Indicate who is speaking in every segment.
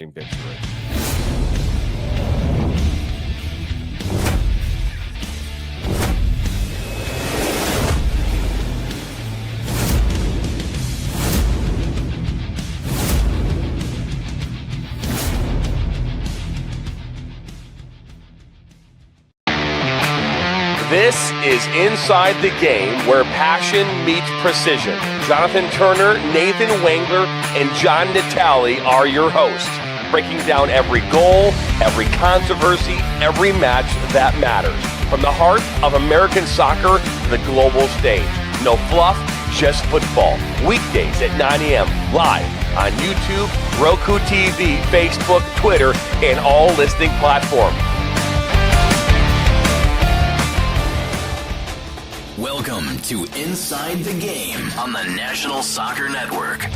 Speaker 1: watching Epsiode. This is Inside the Game, where passion meets precision. Jonathan Turner, Nathan Wangler, and John Natale are your hosts, breaking down every goal, every controversy, every match that matters. From the heart of American soccer to the global stage. No fluff, just football. Weekdays at 9 a.m. live on YouTube, Roku TV, Facebook, Twitter, and all listening platforms.
Speaker 2: Welcome to Inside the Game on the National Soccer Network.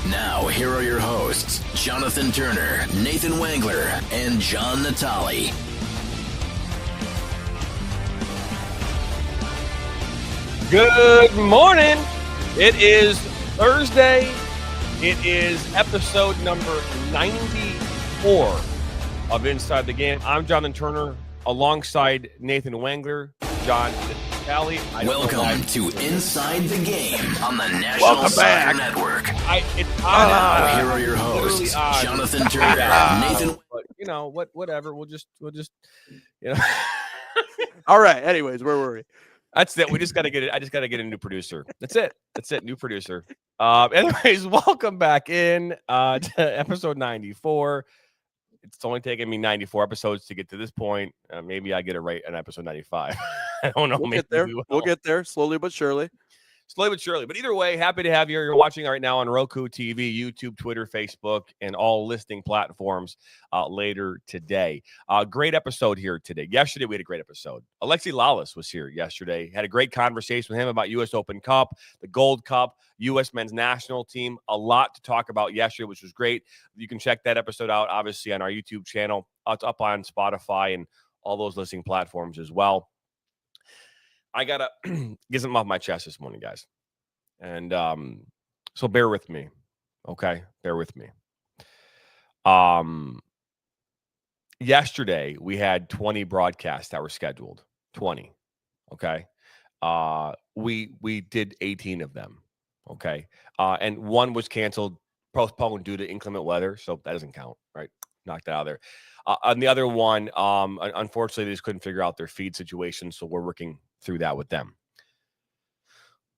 Speaker 2: Now, here are your hosts, Jonathan Turner, Nathan Wangler, and John Natale.
Speaker 1: Good morning. It is Thursday. It is episode number 94 of Inside the Game. I'm Jonathan Turner alongside Nathan Wangler, John Natale.
Speaker 2: Welcome to Inside the Game on the National Soccer Network.
Speaker 1: Here
Speaker 2: are your hosts, Jonathan Turner, Nathan.
Speaker 1: But you know what? Whatever. We'll just. You know.
Speaker 3: All right. Anyways, where were we?
Speaker 1: That's it. We just got to get it. I just got to get a new producer. That's it. New producer. Anyways, welcome back in to episode 94. It's only taken me 94 episodes to get to this point. Maybe I get it right in episode 95. I don't know.
Speaker 3: We'll get there. We'll get there slowly but surely.
Speaker 1: Slowly but surely. But either way, happy to have you. You're watching right now on Roku TV, YouTube, Twitter, Facebook, and all listening platforms later today. Great episode here today. Yesterday, we had a great episode. Alexi Lalas was here yesterday. Had a great conversation with him about U.S. Open Cup, the Gold Cup, U.S. men's national team. A lot to talk about yesterday, which was great. You can check that episode out, obviously, on our YouTube channel. It's up on Spotify and all those listening platforms as well. I got to get something off my chest this morning, guys. And so bear with me, okay? Bear with me. Yesterday, we had 20 broadcasts that were scheduled. 20, okay? We did 18 of them, okay? And one was canceled, postponed due to inclement weather, so that doesn't count, right? Knocked that out of there. On the other one, unfortunately, they just couldn't figure out their feed situation, so we're working through that with them.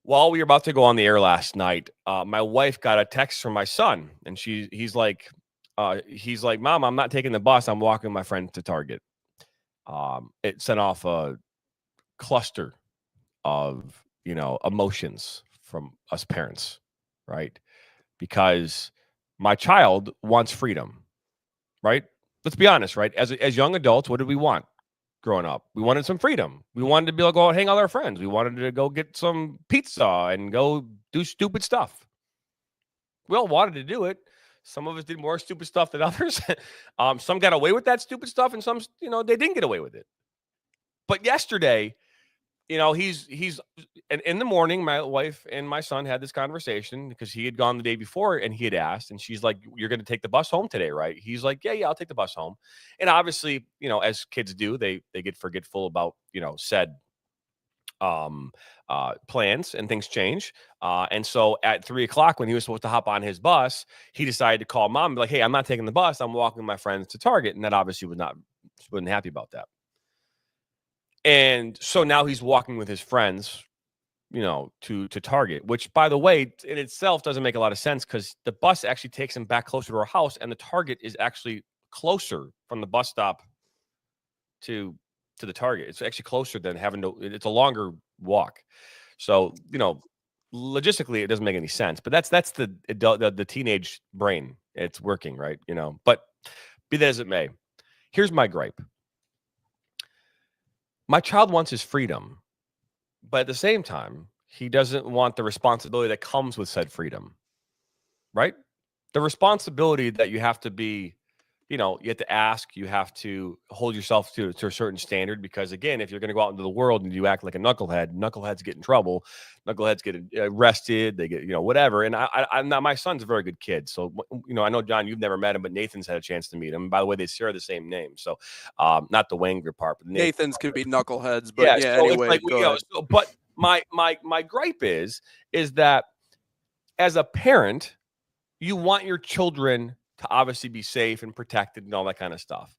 Speaker 1: While we were about to go on the air last night, my wife got a text from my son, and he's like, Mom, I'm not taking the bus. I'm walking my friend to Target. It sent off a cluster of, emotions from us parents, right? Because my child wants freedom, right? Let's be honest, right? As young adults, what did we want? Growing up, we wanted some freedom. We wanted to be able to go out hang out with our friends. We wanted to go get some pizza and go do stupid stuff. We all wanted to do it. Some of us did more stupid stuff than others. Some got away with that stupid stuff, and some, they didn't get away with it. But yesterday, he's and in the morning, my wife and my son had this conversation because he had gone the day before and he had asked, and she's like, "You're going to take the bus home today, right?" He's like, Yeah, I'll take the bus home. And obviously, as kids do, they get forgetful about, said plans, and things change. And so at 3:00, when he was supposed to hop on his bus, he decided to call mom and be like, "Hey, I'm not taking the bus. I'm walking my friends to Target." And that obviously wasn't happy about that. And so now he's walking with his friends, to Target, which, by the way, in itself doesn't make a lot of sense because the bus actually takes him back closer to our house, and the Target is actually closer from the bus stop to the Target. It's actually closer than it's a longer walk. So, logistically, it doesn't make any sense. But that's the adult, the teenage brain. It's working, right? But be that as it may, here's my gripe. My child wants his freedom, but at the same time, he doesn't want the responsibility that comes with said freedom, right? The responsibility that you have to you have to ask, you have to hold yourself to a certain standard, because again, if you're going to go out into the world and you act like a knuckleheads get in trouble, knuckleheads get arrested, they get, whatever. And I'm not, my son's a very good kid. So, I know, John, you've never met him, but Nathan's had a chance to meet him. And by the way, they share the same name. So, not the Wangler part, but
Speaker 3: Nathan's could be knuckleheads, but yeah,
Speaker 1: so
Speaker 3: anyway,
Speaker 1: it's like, but my gripe is that as a parent, you want your children to obviously be safe and protected and all that kind of stuff.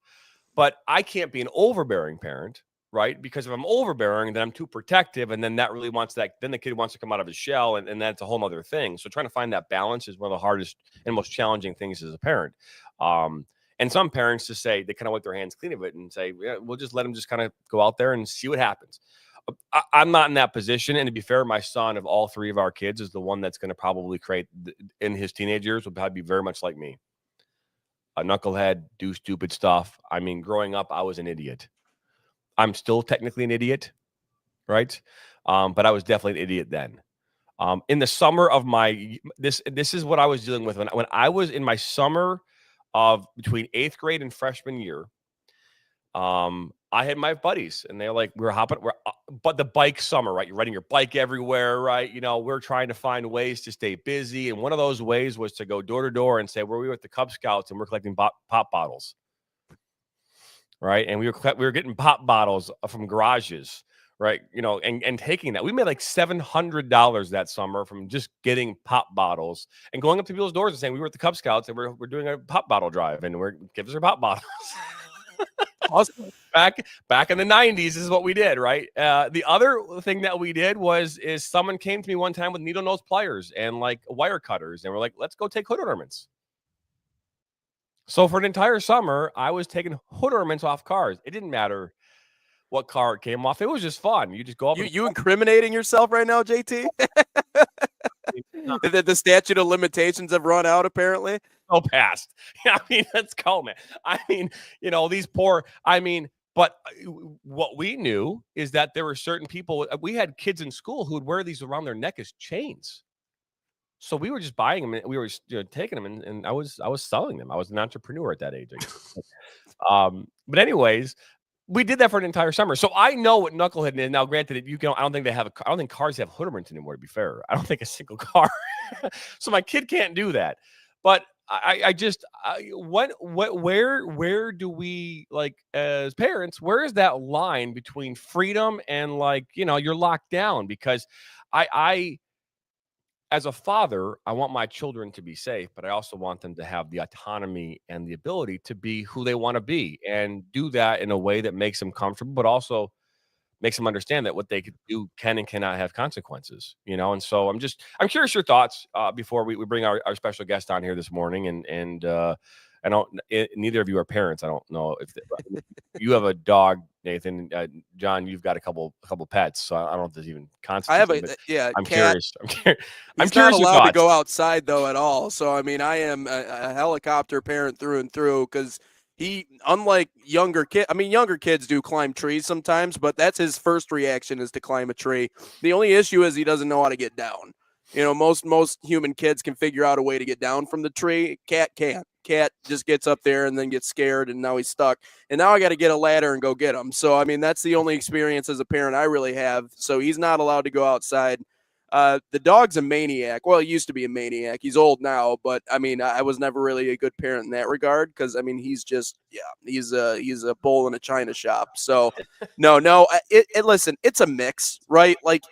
Speaker 1: But I can't be an overbearing parent, right? Because if I'm overbearing, then I'm too protective. And then that really then the kid wants to come out of his shell, and that's a whole other thing. So trying to find that balance is one of the hardest and most challenging things as a parent. And some parents just say, they kind of wipe their hands clean of it and say, yeah, we'll just let them just kind of go out there and see what happens. I'm not in that position. And to be fair, my son, of all three of our kids, is the one that's going to probably create, in his teenage years, will probably be very much like me. A knucklehead, do stupid stuff. I mean, growing up, I was an idiot. I'm still technically an idiot, right? But I was definitely an idiot then. In the summer of this is what I was dealing with when I was in my summer of between 8th grade and freshman year. I had my buddies, and they're like, but the bike summer, right? You're riding your bike everywhere, right? We're trying to find ways to stay busy. And one of those ways was to go door to door and say, we were at the Cub Scouts and we're collecting pop bottles, right? And we were getting pop bottles from garages, right? And taking that. We made like $700 that summer from just getting pop bottles and going up to people's doors and saying, we were at the Cub Scouts and we're doing a pop bottle drive, and give us our pop bottles. Awesome. Back in the 90s is what we did, right? The other thing that we did is someone came to me one time with needle nose pliers and like wire cutters, and we're like, let's go take hood ornaments. So for an entire summer, I was taking hood ornaments off cars. It didn't matter what car it came off. It was just fun. You just go up.
Speaker 3: You incriminating yourself right now, JT? The statute of limitations have run out, apparently.
Speaker 1: Oh, past. I mean, let's go, man. I mean, these poor. I mean, but what we knew is that there were certain people. We had kids in school who would wear these around their neck as chains. So we were just buying them, and we were taking them, and I was selling them. I was an entrepreneur at that age. But anyways, we did that for an entire summer. So I know what knucklehead is. Now, granted, I don't think I don't think cars have hood ornaments anymore, to be fair. I don't think a single car. So my kid can't do that. But where do we, like, as parents, where is that line between freedom and, like, you're locked down? Because I as a father, I want my children to be safe, but I also want them to have the autonomy and the ability to be who they want to be, and do that in a way that makes them comfortable, but also makes them understand that what they could do can and cannot have consequences, And so I'm curious your thoughts before we bring our special guest on here this morning. And I don't, neither of you are parents. I don't know if you have a dog, Nathan. John, you've got a couple pets, so I don't know if there's even consequences. I'm
Speaker 3: cat.
Speaker 1: Curious. I'm
Speaker 3: He's
Speaker 1: curious.
Speaker 3: Not allowed to go outside though at all. So I mean, I am a helicopter parent through and through, because he, unlike younger kids do climb trees sometimes, but that's his first reaction, is to climb a tree. The only issue is he doesn't know how to get down. Most human kids can figure out a way to get down from the tree. Cat can't. Cat just gets up there and then gets scared, and now he's stuck. And now I got to get a ladder and go get him. So, I mean, that's the only experience as a parent I really have. So he's not allowed to go outside. The dog's a maniac. Well, he used to be a maniac. He's old now, but I mean, I was never really a good parent in that regard, because I mean, he's a bull in a china shop. So no, listen, it's a mix, right? Like,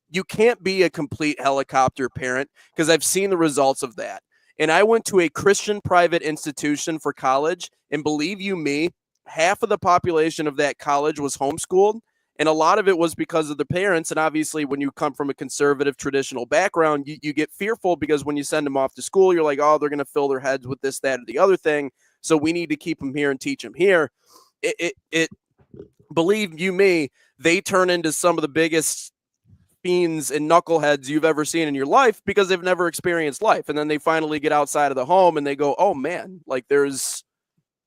Speaker 3: you can't be a complete helicopter parent, because I've seen the results of that. And I went to a Christian private institution for college, and believe you me, half of the population of that college was homeschooled. And a lot of it was because of the parents. And obviously, when you come from a conservative, traditional background, you get fearful, because when you send them off to school, you're like, oh, they're going to fill their heads with this, that, or the other thing. So we need to keep them here and teach them here. Believe you me, they turn into some of the biggest fiends and knuckleheads you've ever seen in your life, because they've never experienced life. And then they finally get outside of the home and they go, oh man, like there's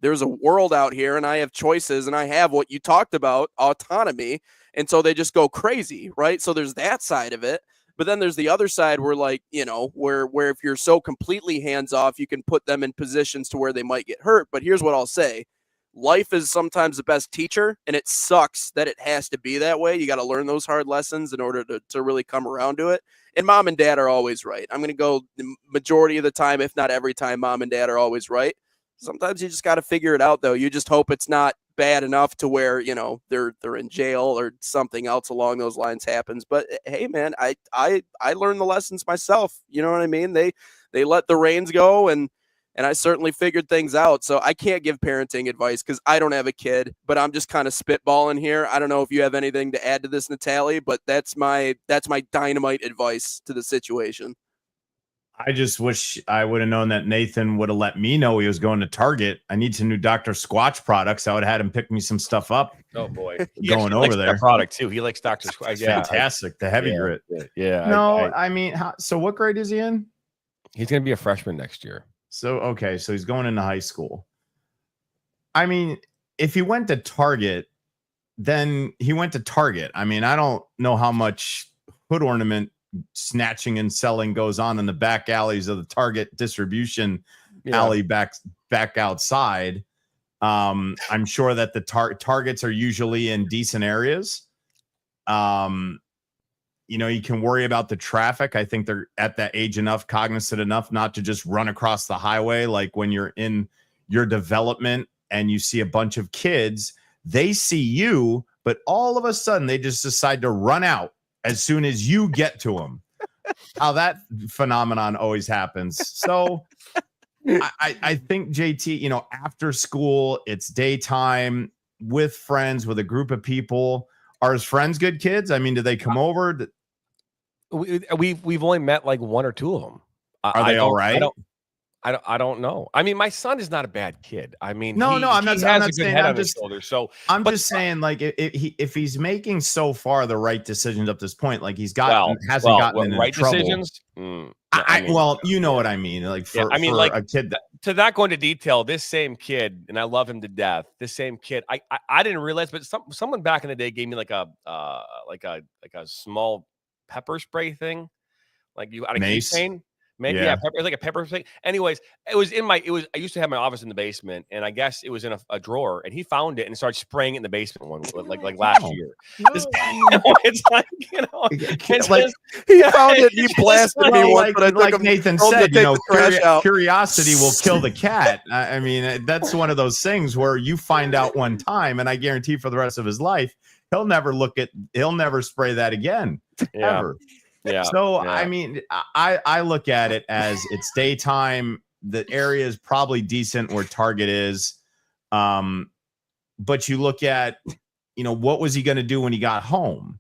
Speaker 3: a world out here, and I have choices, and I have what you talked about, autonomy. And so they just go crazy, right? So there's that side of it. But then there's the other side where, like, you know, where if you're so completely hands off, you can put them in positions to where they might get hurt. But here's what I'll say. Life is sometimes the best teacher, and it sucks that it has to be that way. You got to learn those hard lessons in order to really come around to it. And mom and dad are always right. I'm going to go the majority of the time, if not every time, mom and dad are always right. Sometimes you just got to figure it out, though. You just hope it's not bad enough to where, you know, they're in jail or something else along those lines happens. But hey, man, I learned the lessons myself. You know what I mean? They let the reins go, and I certainly figured things out. So I can't give parenting advice because I don't have a kid, but I'm just kind of spitballing here. I don't know if you have anything to add to this, Natalie, but that's my dynamite advice to the situation.
Speaker 4: I just wish I would have known that Nathan would have let me know he was going to Target. I need some new Dr. Squatch products. I would have had him pick me some stuff up.
Speaker 1: Oh boy,
Speaker 4: going over there.
Speaker 1: Product too. He likes Dr. Squatch.
Speaker 4: Yeah, fantastic. The heavy grit.
Speaker 1: Yeah.
Speaker 4: No, I mean, so what grade is he in?
Speaker 1: He's going to be a freshman next year.
Speaker 4: So, okay. So he's going into high school. I mean, if he went to Target, then he went to Target. I mean, I don't know how much hood ornament snatching and selling goes on in the back alleys of the Target distribution alley back outside. I'm sure that the Targets are usually in decent areas. You know, you can worry about the traffic. I think they're at that age enough, cognizant enough not to just run across the highway. Like when you're in your development and you see a bunch of kids, they see you, but all of a sudden they just decide to run out as soon as you get to them. How that phenomenon always happens. So I think, JT, you know, after school, it's daytime with friends, with a group of people. Are his friends good kids? I mean, do they come over?
Speaker 1: We've only met like one or two of them.
Speaker 4: Are they all right?
Speaker 1: I don't know. I mean, my son is not a bad kid. I mean,
Speaker 4: I'm not saying. I'm just
Speaker 1: saying,
Speaker 4: like, if he's making so far the right decisions up to this point, like he's gotten in
Speaker 1: right
Speaker 4: trouble.
Speaker 1: Decisions.
Speaker 4: Well, you know what I mean. Like for like a kid
Speaker 1: to not go into detail, this same kid, and I love him to death. This same kid, I didn't realize, but someone back in the day gave me like a small pepper spray thing, like you out of keychain. Maybe pepper, like a pepper thing. Anyways, I used to have my office in the basement, and I guess it was in a drawer, and he found it and started spraying it in the basement like last year. It's like, you know,
Speaker 3: he found it, he blasted me once, but
Speaker 4: like Nathan said, you know, curiosity will kill the cat. I mean, that's one of those things where you find out one time, and I guarantee for the rest of his life, he'll never spray that again. Ever.
Speaker 1: Yeah.
Speaker 4: So, I mean, I look at it as it's daytime. The area is probably decent where Target is. But you look at, you know, what was he going to do when he got home?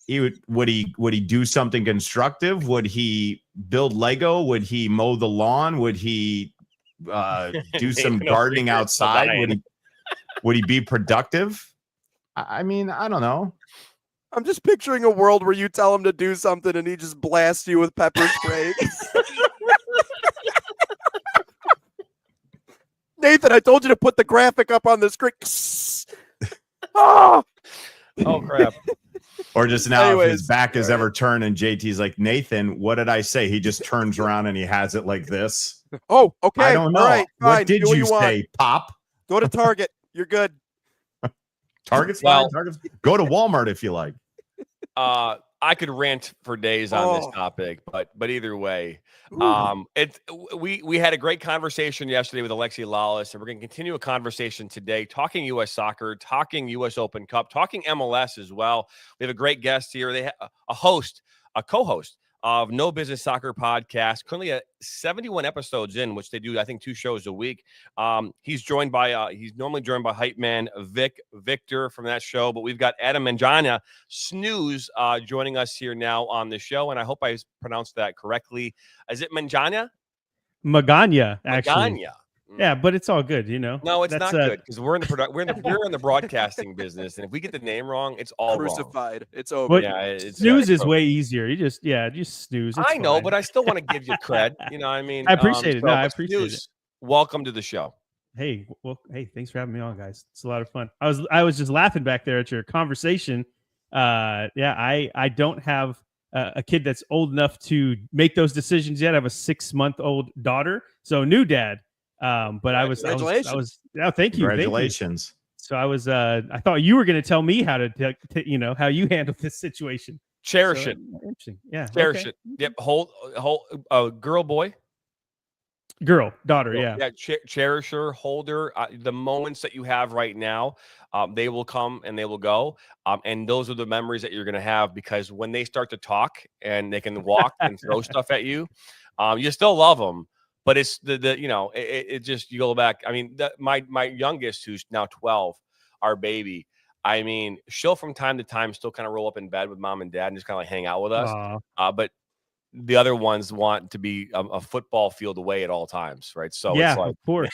Speaker 4: Would he do something constructive? Would he build Lego? Would he mow the lawn? Would he do some gardening outside? Would he be productive? I mean, I don't know.
Speaker 3: I'm just picturing a world where you tell him to do something and he just blasts you with pepper spray. Nathan, I told you to put the graphic up on the screen.
Speaker 1: Oh crap.
Speaker 4: Or just now, if his back is ever turned and JT's like, Nathan, what did I say? He just turns around and he has it like this.
Speaker 3: Oh, okay.
Speaker 4: I don't know.
Speaker 3: All right, fine.
Speaker 4: What did you say, Pop?
Speaker 3: Go to Target. You're good.
Speaker 4: Target's fine. Go to Walmart if you like.
Speaker 1: I could rant for days on this topic, but either way, we had a great conversation yesterday with Alexi Lawless, and we're going to continue a conversation today, talking U.S. soccer, talking U.S. Open Cup, talking MLS as well. We have a great guest here. They have a co-host of No Business Soccer podcast, currently at 71 episodes in, which they do, I think, 2 shows a week. He's normally joined by hype man Victor from that show, but we've got Adam Manjana, Snooze, joining us here now on the show, and I hope I pronounced that correctly. Is it Manjana?
Speaker 5: Magana, actually.
Speaker 1: Magana.
Speaker 5: Yeah, but it's all good, you know.
Speaker 1: No, it's not good because we're in the broadcasting business, and if we get the name wrong, it's all
Speaker 3: crucified.
Speaker 1: Wrong.
Speaker 3: It's over.
Speaker 5: But snooze is way easier. You just snooze. It's
Speaker 1: I know,
Speaker 5: fine.
Speaker 1: But I still want to give you cred. You know what I mean?
Speaker 5: I appreciate it. No, I appreciate it.
Speaker 1: Welcome to the show.
Speaker 5: Hey, thanks for having me on, guys. It's a lot of fun. I was just laughing back there at your conversation. I don't have a kid that's old enough to make those decisions yet. I have a 6-month-old daughter, so new dad. But I was, oh, thank you.
Speaker 4: Congratulations.
Speaker 5: So I thought you were going to tell me how to how you handle this situation.
Speaker 1: Cherish it.
Speaker 5: Interesting. Yeah.
Speaker 1: Cherish it. Yep. Hold, girl, boy.
Speaker 5: Girl, daughter, yeah.
Speaker 1: Cherish her, hold her. The moments that you have right now, they will come and they will go. And those are the memories that you're going to have, because when they start to talk and they can walk and throw stuff at you, you still love them. But it's it just, you go back. I mean, my youngest, who's now 12, our baby, I mean, she'll from time to time still kind of roll up in bed with mom and dad and just kind of like hang out with us. But the other ones want to be a football field away at all times, right? So
Speaker 5: yeah,
Speaker 1: it's like,
Speaker 5: of course.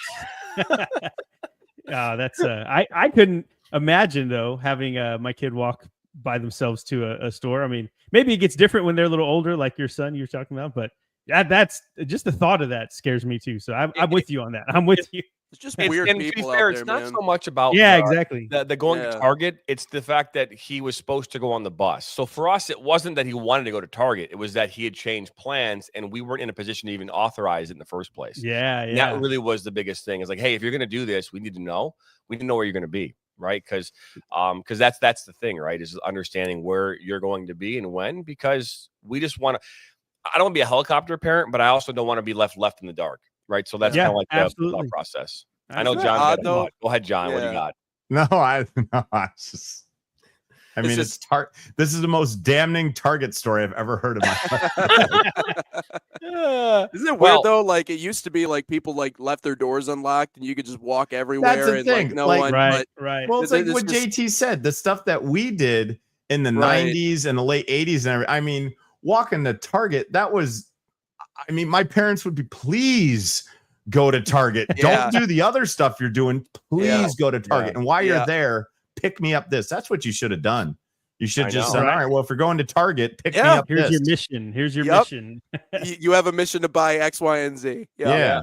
Speaker 5: That's I couldn't imagine though having my kid walk by themselves to a store. I mean, maybe it gets different when they're a little older, like your son you're talking about, but that's just the thought of that scares me too. So I'm with you on that. I'm with you.
Speaker 3: It's just weird
Speaker 1: and
Speaker 3: people
Speaker 1: to be fair,
Speaker 3: out there,
Speaker 1: it's not
Speaker 3: man.
Speaker 1: so much about
Speaker 5: exactly
Speaker 1: the going to Target. It's the fact that he was supposed to go on the bus. So for us, it wasn't that he wanted to go to Target. It was that he had changed plans and we weren't in a position to even authorize it in the first place.
Speaker 5: Yeah.
Speaker 1: And that really was the biggest thing. It's like, hey, if you're going to do this, we need to know. We need to know where you're going to be, right? Because that's the thing, right? Is understanding where you're going to be and when. Because we just want to. I don't want to be a helicopter parent, but I also don't want to be left in the dark, right? So that's kind of like the thought process. I know John had a lot. Go ahead, John. What do you got?
Speaker 4: No, it's this is the most damning Target story I've ever heard of my life.
Speaker 3: Isn't it weird though? Like it used to be like people like left their doors unlocked and you could just walk everywhere.
Speaker 4: That's the
Speaker 3: and
Speaker 4: thing.
Speaker 3: Like no one.
Speaker 5: Right.
Speaker 4: Well, it's like what JT said. The stuff that we did in the 90s and the late 80s and everything. I mean, walking to Target, that was. I mean, my parents would be, please go to Target. Don't do the other stuff you're doing. Please go to Target. And while you're there, pick me up this. That's what you should have done. You should just say, all right, well, if you're going to Target, pick me up
Speaker 5: Here's
Speaker 4: this.
Speaker 5: your mission. Here's your mission.
Speaker 3: You have a mission to buy X, Y, and Z.
Speaker 1: Yeah.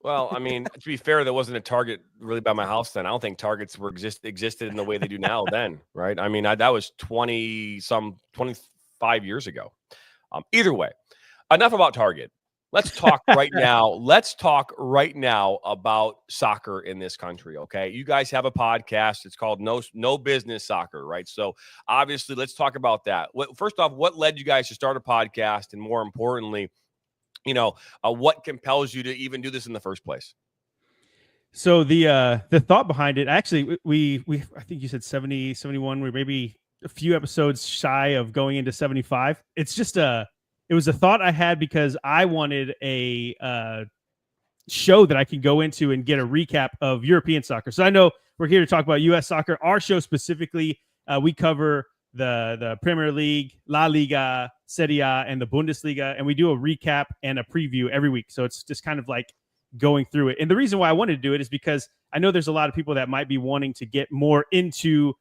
Speaker 1: Well, I mean, to be fair, there wasn't a Target really by my house then. I don't think Targets existed in the way they do now then, right? I mean, that was 25 years ago. Either way, enough about Target. Let's talk right now. Let's talk right now about soccer in this country. Okay. You guys have a podcast. It's called No Business Soccer, right? So obviously let's talk about that. First off, what led you guys to start a podcast? And more importantly, what compels you to even do this in the first place?
Speaker 5: So the thought behind it, actually, we I think you said 70, 71, we're maybe a few episodes shy of going into 75. It's just it was a thought I had because I wanted a show that I can go into and get a recap of European soccer. So I know we're here to talk about U.S. soccer. Our show specifically, we cover the Premier League, La Liga, Serie A, and the Bundesliga, and we do a recap and a preview every week. So it's just kind of like going through it. And the reason why I wanted to do it is because I know there's a lot of people that might be wanting to get more into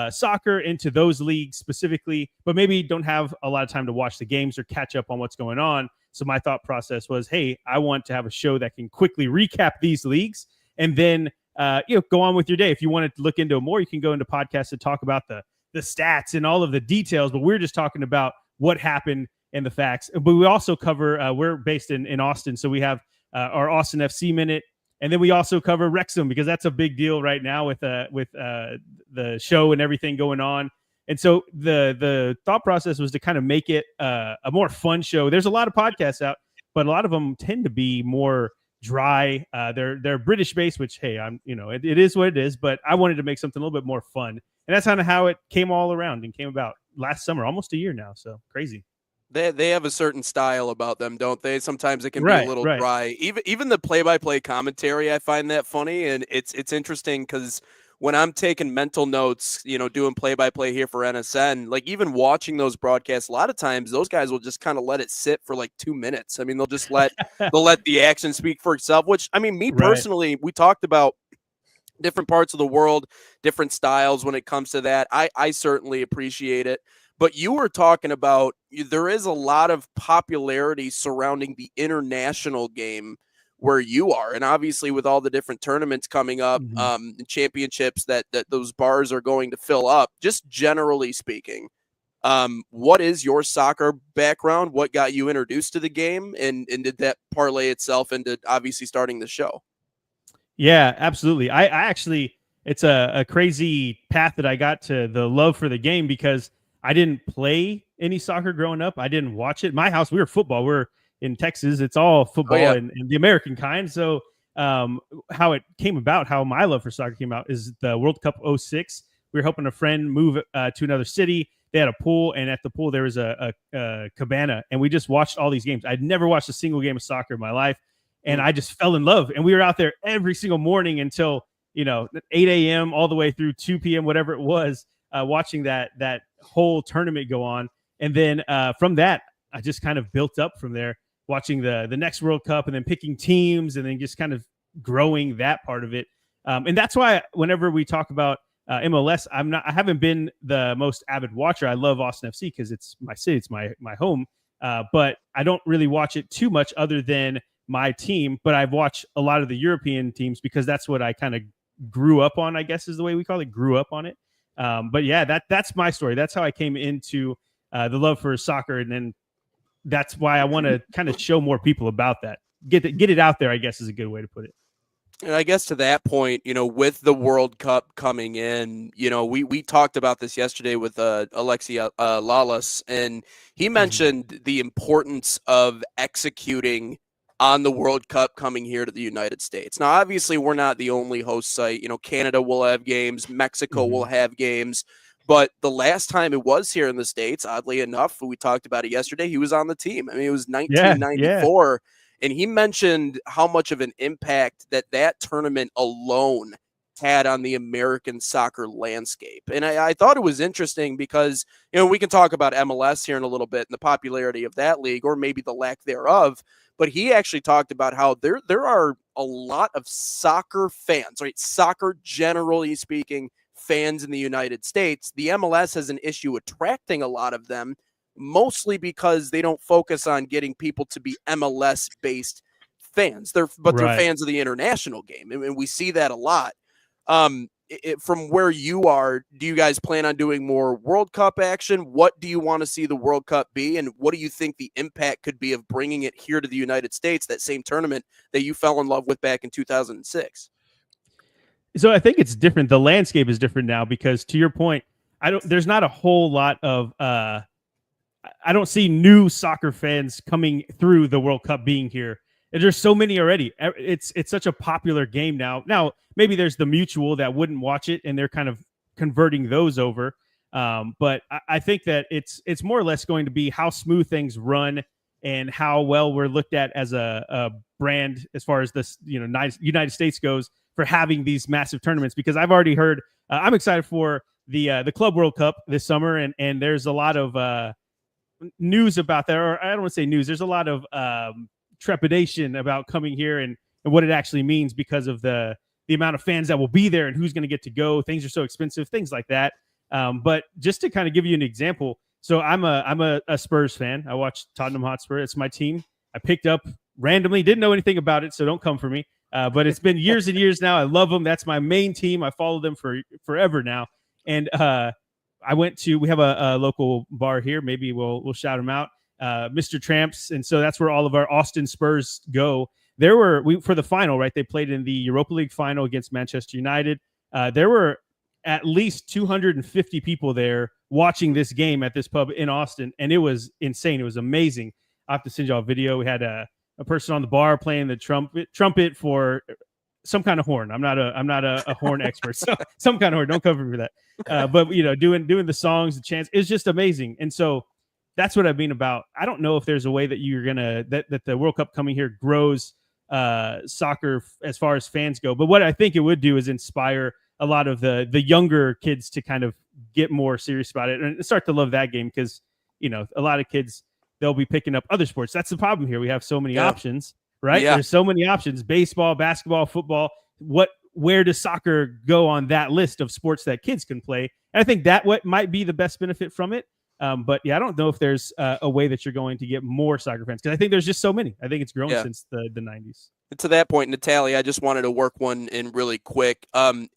Speaker 5: soccer, into those leagues specifically, but maybe don't have a lot of time to watch the games or catch up on what's going on. So my thought process was, hey, I want to have a show that can quickly recap these leagues and then go on with your day. If you wanted to look into it more, you can go into podcasts to talk about the stats and all of the details, but we're just talking about what happened and the facts. But we also cover, we're based in Austin, so we have our Austin FC Minute. And then we also cover Wrexham because that's a big deal right now with the show and everything going on. And so the thought process was to kind of make it a more fun show. There's a lot of podcasts out, but a lot of them tend to be more dry. They're British based, which, hey, it is what it is. But I wanted to make something a little bit more fun, and that's kind of how it came all around and came about last summer, almost a year now. So crazy.
Speaker 3: They have a certain style about them, don't they? Sometimes it can be a little dry. Even the play-by-play commentary, I find that funny, and it's interesting because when I'm taking mental notes, doing play-by-play here for NSN, like even watching those broadcasts, a lot of times those guys will just kind of let it sit for like 2 minutes. I mean, they'll just let the action speak for itself. Which, I mean, me personally, we talked about different parts of the world, different styles when it comes to that. I certainly appreciate it. But you were talking about there is a lot of popularity surrounding the international game where you are. And obviously with all the different tournaments coming up, championships that those bars are going to fill up, just generally speaking, What is your soccer background? What got you introduced to the game? And did that parlay itself into obviously starting the show?
Speaker 5: Yeah, absolutely. I actually, it's a crazy path that I got to the love for the game because I didn't play any soccer growing up. I didn't watch it. My house, we were football. We're in Texas. It's all football
Speaker 3: yeah.
Speaker 5: and the American kind. So how it came about, how my love for soccer came out is the World Cup 06. We were helping a friend move to another city. They had a pool, and at the pool there was a cabana, and we just watched all these games. I'd never watched a single game of soccer in my life, and I just fell in love. And we were out there every single morning until 8 a.m. all the way through 2 p.m., whatever it was, watching that whole tournament go on. And then from that, I just kind of built up from there, watching the next World Cup and then picking teams and then just kind of growing that part of it. And that's why whenever we talk about MLS, I haven't been the most avid watcher. I love Austin FC because it's my city, it's my home. But I don't really watch it too much other than my team. But I've watched a lot of the European teams because that's what I kind of grew up on, I guess is the way we call it, grew up on it. But yeah, that's my story. That's how I came into the love for soccer. And then that's why I want to kind of show more people about that. Get it out there, I guess is a good way to put it.
Speaker 3: And I guess to that point, with the World Cup coming in, we talked about this yesterday with Alexia Lalas, and he mentioned the importance of executing on the World Cup coming here to the United States. Now, obviously, we're not the only host site. Canada will have games, Mexico will have games, but the last time it was here in the States, oddly enough, we talked about it yesterday, he was on the team. I mean, it was 1994. Yeah. And he mentioned how much of an impact that tournament alone had on the American soccer landscape. And I thought it was interesting because, we can talk about MLS here in a little bit and the popularity of that league or maybe the lack thereof. But he actually talked about how there are a lot of soccer fans, right? Soccer, generally speaking, fans in the United States. The MLS has an issue attracting a lot of them, mostly because they don't focus on getting people to be MLS-based fans. They're fans of the international game, and we see that a lot. From where you are, do you guys plan on doing more World Cup action? What do you want to see the World Cup be, and what do you think the impact could be of bringing it here to the United States, that same tournament that you fell in love with back in 2006?
Speaker 5: So I think it's different. The landscape is different now because, to your point, there's not a whole lot of I don't see new soccer fans coming through the World Cup being here. And there's so many already. It's such a popular game now. Now, maybe there's the mutual that wouldn't watch it, and they're kind of converting those over. But I think that it's more or less going to be how smooth things run and how well we're looked at as a brand as far as this United States goes for having these massive tournaments. Because I've already heard I'm excited for the Club World Cup this summer, and there's a lot of news about that, or I don't want to say news. There's a lot of trepidation about coming here and what it actually means because of the amount of fans that will be there and who's going to get to go. Things are so expensive, things like that. But just to kind of give you an example, so I'm a Spurs fan. I watch Tottenham Hotspur. It's my team. I picked up randomly, didn't know anything about it, so don't come for me. But it's been years and years now. I love them. That's my main team. I follow them for forever now. And we have a local bar here. Maybe we'll shout them out, Mr. Tramps. And so that's where all of our Austin Spurs go. For the final, right? They played in the Europa League final against Manchester United. There were at least 250 people there watching this game at this pub in Austin. And it was insane. It was amazing. I have to send y'all a video. We had a person on the bar playing the trumpet for some kind of horn. I'm not a horn expert, so some kind of horn. Don't cover me for that. But doing the songs, the chants, it's just amazing. And so that's what I mean about. I don't know if there's a way that you're gonna that the World Cup coming here grows soccer as far as fans go. But what I think it would do is inspire a lot of the younger kids to kind of get more serious about it and start to love that game because a lot of kids, they'll be picking up other sports. That's the problem here. We have so many options. Right? Yeah. There's so many options: baseball, basketball, football. Where does soccer go on that list of sports that kids can play? And I think that what might be the best benefit from it. But yeah, I don't know if there's a way that you're going to get more soccer fans because I think there's just so many. I think it's grown since the 90s.
Speaker 3: To that point, Natalia, I just wanted to work one in really quick.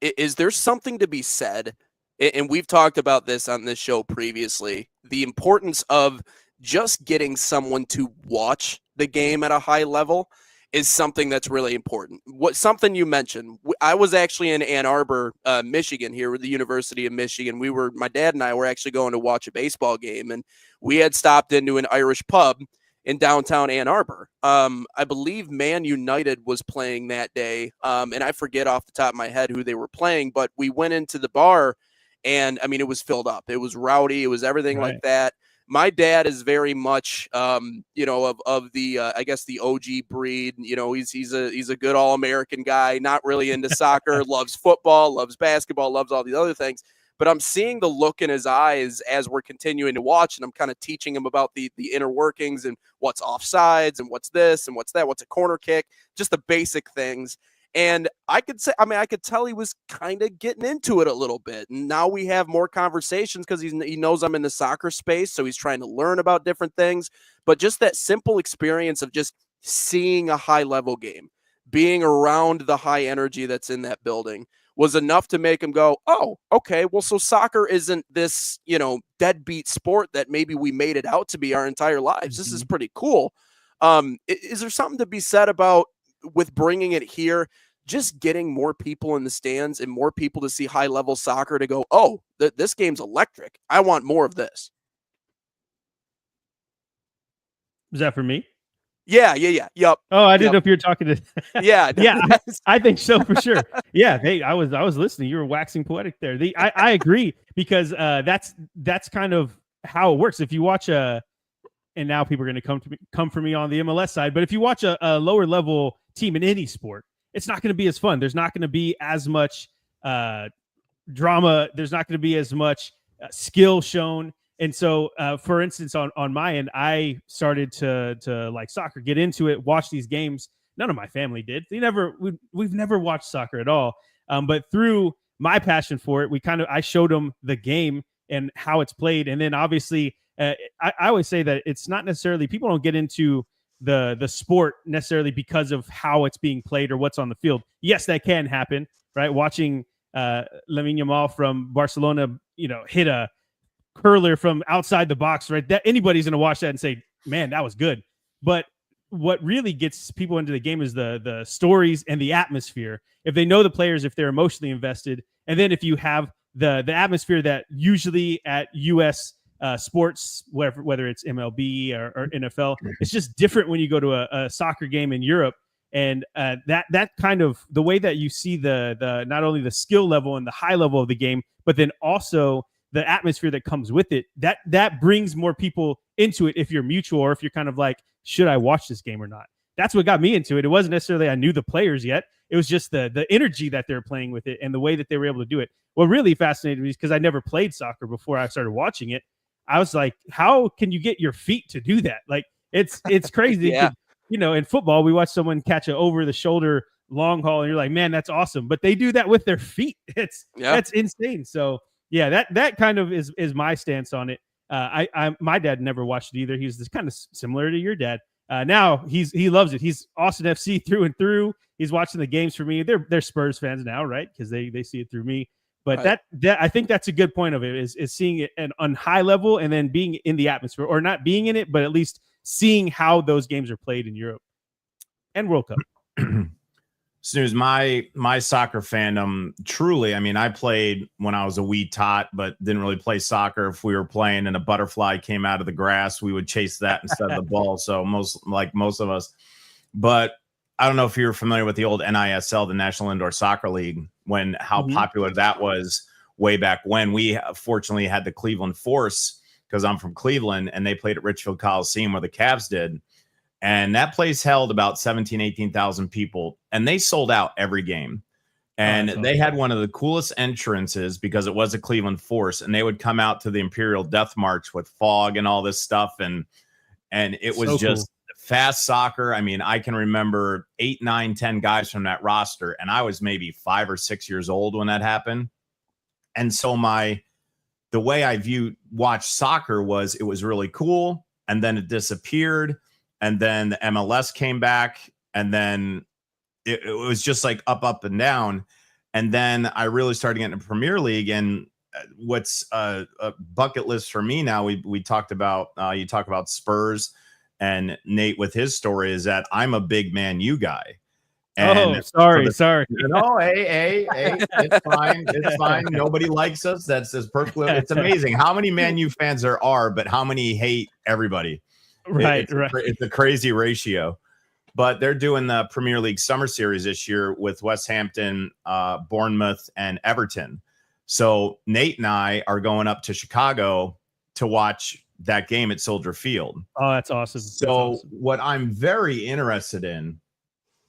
Speaker 3: Is there something to be said and we've talked about this on this show previously, the importance of just getting someone to watch the game at a high level is something that's really important. Something you mentioned, I was actually in Ann Arbor, Michigan, here with the University of Michigan. My dad and I were actually going to watch a baseball game, and we had stopped into an Irish pub in downtown Ann Arbor. I believe Man United was playing that day, and I forget off the top of my head who they were playing, but we went into the bar, and I mean, it was filled up. It was rowdy. It was everything like that. My dad is very much, of the, I guess the OG breed. He's a good All-American guy, not really into soccer, loves football, loves basketball, loves all these other things. But I'm seeing the look in his eyes as we're continuing to watch, and I'm kind of teaching him about the inner workings and what's offsides and what's this and what's that, what's a corner kick, just the basic things. And I could tell he was kind of getting into it a little bit. And now we have more conversations because he knows I'm in the soccer space. So he's trying to learn about different things. But just that simple experience of just seeing a high level game, being around the high energy that's in that building was enough to make him go, oh, okay, well, so soccer isn't this, deadbeat sport that maybe we made it out to be our entire lives. This is pretty cool. Is there something to be said about, with bringing it here, just getting more people in the stands and more people to see high level soccer to go, oh, this game's electric. I want more of this.
Speaker 5: Was that for me?
Speaker 3: Yeah. Yep.
Speaker 5: Oh, I didn't know if you were talking to.
Speaker 3: Yeah.
Speaker 5: Yeah, I think so for sure. Yeah. Hey, I was listening. You were waxing poetic there. I agree, because that's kind of how it works. If you watch and now people are going to come for me on the MLS side, but if you watch a lower level team in any sport, it's not going to be as fun. There's not going to be as much drama. There's not going to be as much skill shown. And so, for instance, on my end, I started to like soccer, get into it, watch these games. None of my family did. We've never watched soccer at all. But through my passion for it, I showed them the game and how it's played. And then obviously, I always say that it's not necessarily, people don't get into the sport necessarily because of how it's being played or what's on the field. Yes, that can happen, right? Watching Lamine Yamal from Barcelona, hit a curler from outside the box, right? That anybody's going to watch that and say, man, that was good. But what really gets people into the game is the stories and the atmosphere. If they know the players, if they're emotionally invested, and then if you have the atmosphere that usually at U.S. Sports, whether it's MLB or NFL, it's just different when you go to a soccer game in Europe. And that kind of the way that you see the not only the skill level and the high level of the game, but then also the atmosphere that comes with it, that brings more people into it if you're mutual, or if you're kind of like, should I watch this game or not? That's what got me into it. It wasn't necessarily I knew the players yet. It was just the energy that they're playing with it and the way that they were able to do it. What really fascinated me is because I never played soccer before I started watching it. I was like, how can you get your feet to do that? Like, it's crazy.
Speaker 3: Yeah.
Speaker 5: In football, we watch someone catch an over the shoulder long haul and you're like, man, that's awesome. But they do that with their feet. That's insane. So yeah, that kind of is my stance on it. My dad never watched it either. He's this kind of similar to your dad. Now he loves it. He's Austin FC through and through. He's watching the games for me. They're Spurs fans now, right? Because they see it through me. But right. that I think that's a good point of it is seeing it on high level and then being in the atmosphere, or not being in it, but at least seeing how those games are played in Europe and World Cup.
Speaker 4: Snooze, my soccer fandom, truly, I mean, I played when I was a wee tot, but didn't really play soccer. If we were playing and a butterfly came out of the grass, we would chase that instead of the ball. So most of us. But I don't know if you're familiar with the old NISL, the National Indoor Soccer League, how popular that was way back when. We fortunately had the Cleveland Force, because I'm from Cleveland, and they played at Richfield Coliseum where the Cavs did. And that place held about 18,000 people, and they sold out every game. And they had one of the coolest entrances because it was a Cleveland Force, and they would come out to the Imperial Death March with fog and all this stuff. And it was just cool. Fast soccer. I mean, I can remember 8, 9, 10 guys from that roster, and I was maybe 5 or 6 years old when that happened. And so the way I watched soccer was it was really cool, and then it disappeared. And then the MLS came back, and then it was just like up and down. And then I really started getting into Premier League, and what's a bucket list for me now, we talked about, you talk about Spurs and Nate with his story, is that I'm a big Man U guy. And
Speaker 5: sorry.
Speaker 4: No, hey, it's fine. It's fine. Nobody likes us. That's perfectly. It's amazing how many Man U fans there are, but how many hate everybody.
Speaker 5: Right.
Speaker 4: It's a crazy ratio. But they're doing the Premier League Summer Series this year with West Hampton, Bournemouth, and Everton. So Nate and I are going up to Chicago to watch that game at Soldier Field.
Speaker 5: Oh, that's awesome.
Speaker 4: What I'm very interested in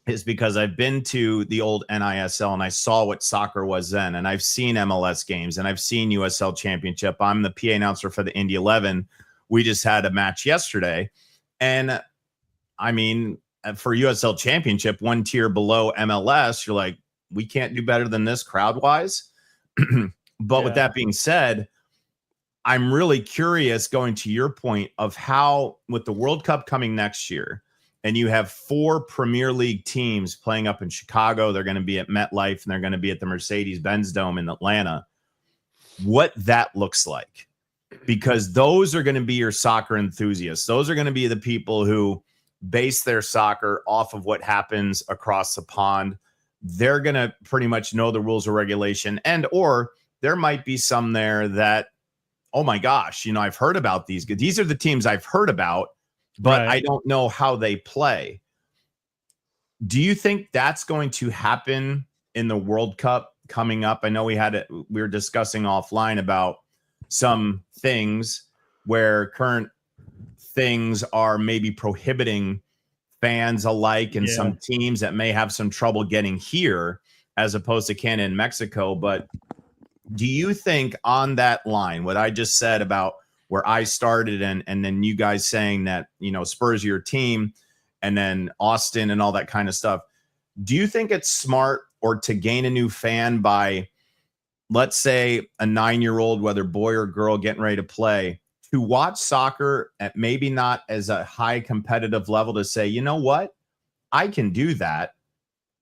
Speaker 4: is because I've been to the old NISL and I saw what soccer was then, and I've seen MLS games and I've seen USL Championship. I'm the PA announcer for the Indy 11. We just had a match yesterday, and I mean, for USL Championship, one tier below MLS, you're like, we can't do better than this crowd wise. But with that being said, I'm really curious, going to your point of how, with the World Cup coming next year, and you have 4 Premier League teams playing up in Chicago, they're going to be at MetLife, and they're going to be at the Mercedes-Benz Dome in Atlanta, what that looks like. Because those are going to be your soccer enthusiasts. Those are going to be the people who base their soccer off of what happens across the pond. They're going to pretty much know the rules of regulation, or there might be some there that, oh my gosh, I've heard about these. These are the teams I've heard about, but I don't know how they play. Do you think that's going to happen in the World Cup coming up? I know we were discussing offline about some things where current things are maybe prohibiting fans alike, and some teams that may have some trouble getting here as opposed to Canada and Mexico. But do you think on that line, what I just said about where I started and then you guys saying that, Spurs are your team, and then Austin and all that kind of stuff, do you think it's smart or to gain a new fan by, let's say, a 9-year-old, whether boy or girl, getting ready to play, to watch soccer at maybe not as a high competitive level, to say, you know what, I can do that.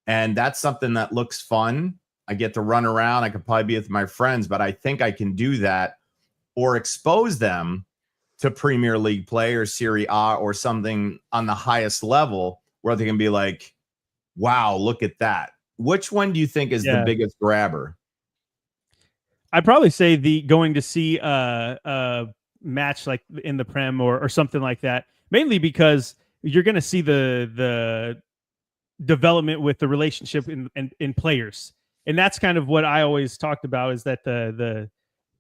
Speaker 4: And that's something that looks fun. I get to run around. I could probably be with my friends, but I think I can do that. Or expose them to Premier League play or Serie A or something on the highest level where they can be like, wow, look at that. Which one do you think is the biggest grabber?
Speaker 5: I'd probably say going to see a match like in the Prem or something like that, mainly because you're going to see the development with the relationship in players. And that's kind of what I always talked about, is that the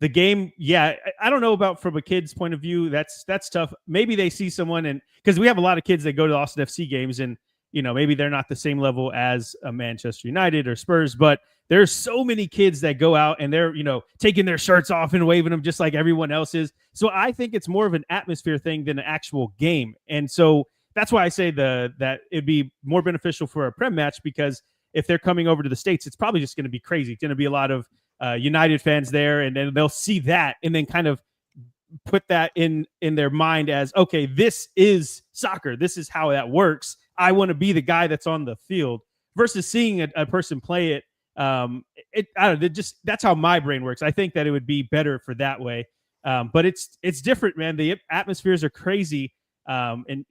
Speaker 5: game. Yeah. I don't know about from a kid's point of view. That's tough. Maybe they see someone, and because we have a lot of kids that go to Austin FC games, and, maybe they're not the same level as a Manchester United or Spurs, but there's so many kids that go out and they're, taking their shirts off and waving them just like everyone else is. So I think it's more of an atmosphere thing than an actual game. And so that's why I say that it'd be more beneficial for a Prem match, because if they're coming over to the States, it's probably just going to be crazy. It's going to be a lot of United fans there, and then they'll see that and then kind of put that in their mind as, okay, this is soccer. This is how that works. I want to be the guy that's on the field, versus seeing a person play it. I don't know, that's how my brain works. I think that it would be better for that way. But it's different, man. The atmospheres are crazy. And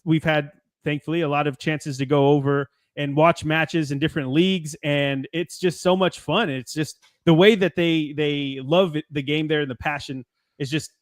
Speaker 5: we've had, thankfully, a lot of chances to go over and watch matches in different leagues, and it's just so much fun. It's just the way that they love the game there, and the passion is just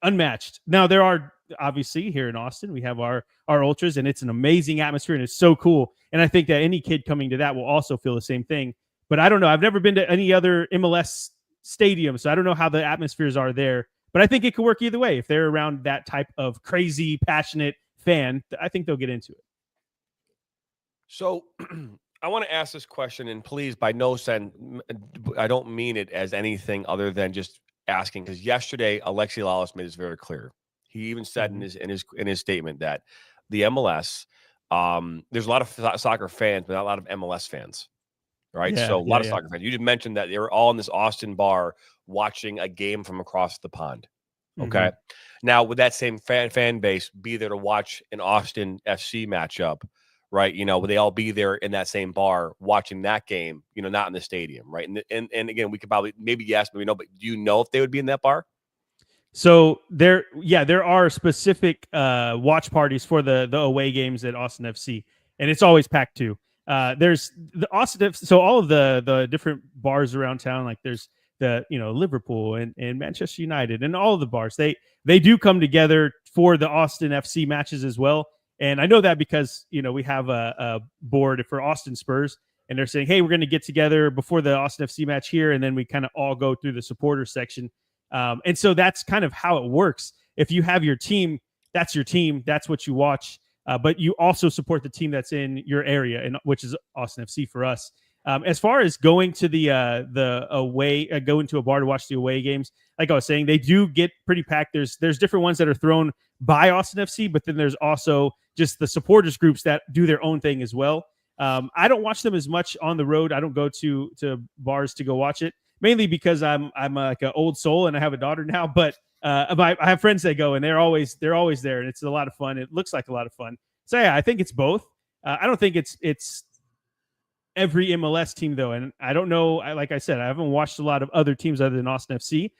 Speaker 5: unmatched. Now, there are obviously here in Austin, we have our ultras, and it's an amazing atmosphere, and it's so cool. And I think that any kid coming to that will also feel the same thing. But I don't know. I've never been to any other MLS stadium, so I don't know how the atmospheres are there. But I think it could work either way. If they're around that type of crazy, passionate fan, I think they'll get into it.
Speaker 1: So I want to ask this question, and please, by no sense, I don't mean it as anything other than just asking, because yesterday Alexi Lalas made this very clear. He even said in his statement that the MLS, there's a lot of soccer fans, but not a lot of MLS fans, right? So a lot of soccer fans. You just mentioned that they were all in this Austin bar watching a game from across the pond. Okay. Now, would that same fan base be there to watch an Austin FC matchup, right? Would they all be there in that same bar watching that game, not in the stadium, right? And again, we could probably maybe yes, maybe no, but do you know if they would be in that bar?
Speaker 5: So there are specific watch parties for the away games at Austin FC, and it's always packed too. There's the Austin, so all of the different bars around town, like there's the Liverpool and Manchester United and all of the bars. They do come together for the Austin FC matches as well. And I know that because we have a board for Austin Spurs, and they're saying, hey, we're going to get together before the Austin FC match here, and then we kind of all go through the supporter section. And so that's kind of how it works. If you have your team, that's your team. That's what you watch. But you also support the team that's in your area, and which is Austin FC for us. As far as going to the away, going to a bar to watch the away games, like I was saying, they do get pretty packed. There's different ones that are thrown by Austin FC, but then there's also just the supporters groups that do their own thing as well. I don't watch them as much on the road. I don't go to bars to go watch it, mainly because I'm like an old soul and I have a daughter now. But I have friends that go, and they're always there, and it's a lot of fun. It looks like a lot of fun. So yeah, I think it's both. I don't think it's every MLS team though, and I don't know. Like I said, I haven't watched a lot of other teams other than Austin FC.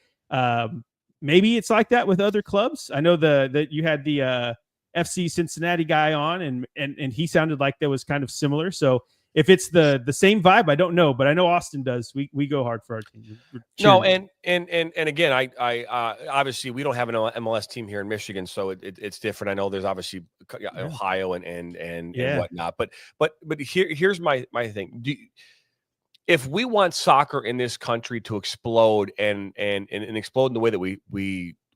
Speaker 5: Maybe it's like that with other clubs. I know that you had the FC Cincinnati guy on, and he sounded like that was kind of similar. So if it's the same vibe, I don't know, but I know Austin does. We go hard for our team.
Speaker 1: No, and again, I obviously we don't have an MLS team here in Michigan, so it's different. I know there's obviously Ohio and whatnot, but here's my thing. If we want soccer in this country to explode and explode in the way that we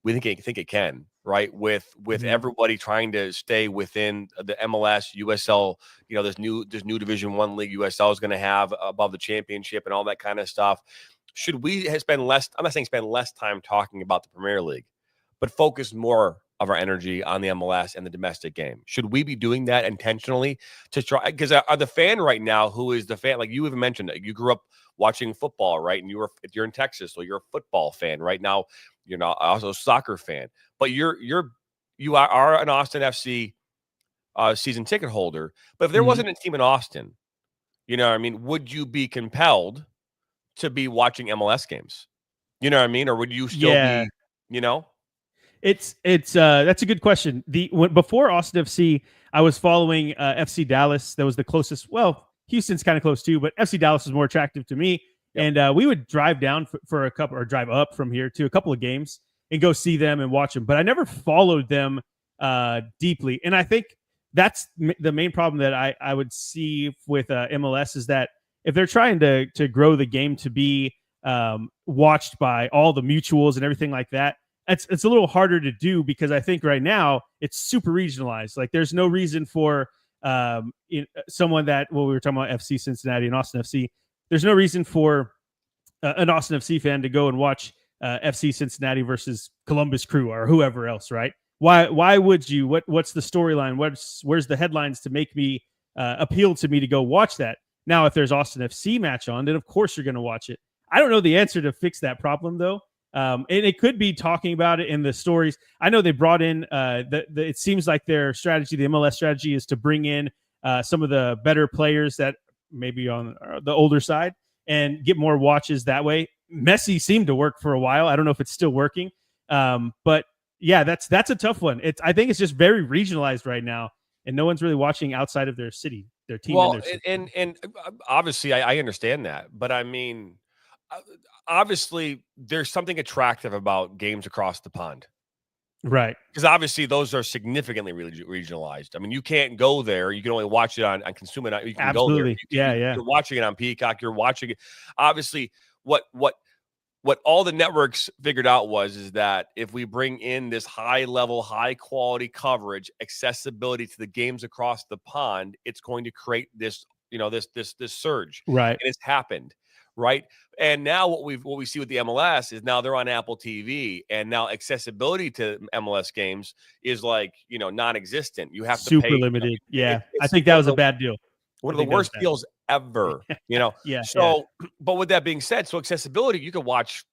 Speaker 1: think it can, right? With everybody trying to stay within the MLS, USL, this new Division I league USL is going to have above the championship and all that kind of stuff. Should we spend less? I'm not saying spend less time talking about the Premier League, but focus more of our energy on the MLS and the domestic game. Should we be doing that intentionally to try? Because the fan right now, who is the fan, like you even mentioned, you grew up watching football, right? And you're in Texas, so you're a football fan. Right now, you're not also a soccer fan, but you are an Austin FC season ticket holder. But if there wasn't a team in Austin, what I mean, would you be compelled to be watching MLS games? You know what I mean? Or would you still be,
Speaker 5: It's that's a good question. Before Austin FC, I was following FC Dallas. That was the closest. Well, Houston's kind of close too, but FC Dallas was more attractive to me. Yep. And we would drive down for a couple, or drive up from here to a couple of games and go see them and watch them. But I never followed them deeply. And I think that's the main problem that I would see with MLS is that if they're trying to grow the game to be watched by all the mutuals and everything like that, it's a little harder to do because I think right now it's super regionalized. Like there's no reason for someone that, we were talking about FC Cincinnati and Austin FC. There's no reason for an Austin FC fan to go and watch FC Cincinnati versus Columbus Crew or whoever else, right? Why would you? What's the storyline? Where's the headlines to make me appeal to me to go watch that? Now, if there's Austin FC match on, then of course you're going to watch it. I don't know the answer to fix that problem though. And it could be talking about it in the stories. I know they brought in it seems like their strategy, the MLS strategy, is to bring in some of the better players that maybe on the older side and get more watches that way. Messi seemed to work for a while. I don't know if it's still working. But yeah, that's a tough one. I think it's just very regionalized right now, and no one's really watching outside of their city, their team.
Speaker 1: Well, and obviously I understand that, but I mean, obviously there's something attractive about games across the pond.
Speaker 5: Right.
Speaker 1: Because obviously those are significantly regionalized. I mean, you can't go there. You can only watch it on consume it. You can
Speaker 5: Absolutely.
Speaker 1: Go there. You're watching it on Peacock. You're watching it. Obviously, what all the networks figured out is that if we bring in this high level, high quality coverage, accessibility to the games across the pond, it's going to create this, this surge.
Speaker 5: Right.
Speaker 1: And it's happened. Right. And now what we see with the MLS is now they're on Apple TV, and now accessibility to MLS games is like, non-existent. You have to
Speaker 5: super
Speaker 1: pay,
Speaker 5: limited. I think that was a bad deal.
Speaker 1: One of the worst deals ever, So, but with that being said, so accessibility, you can watch,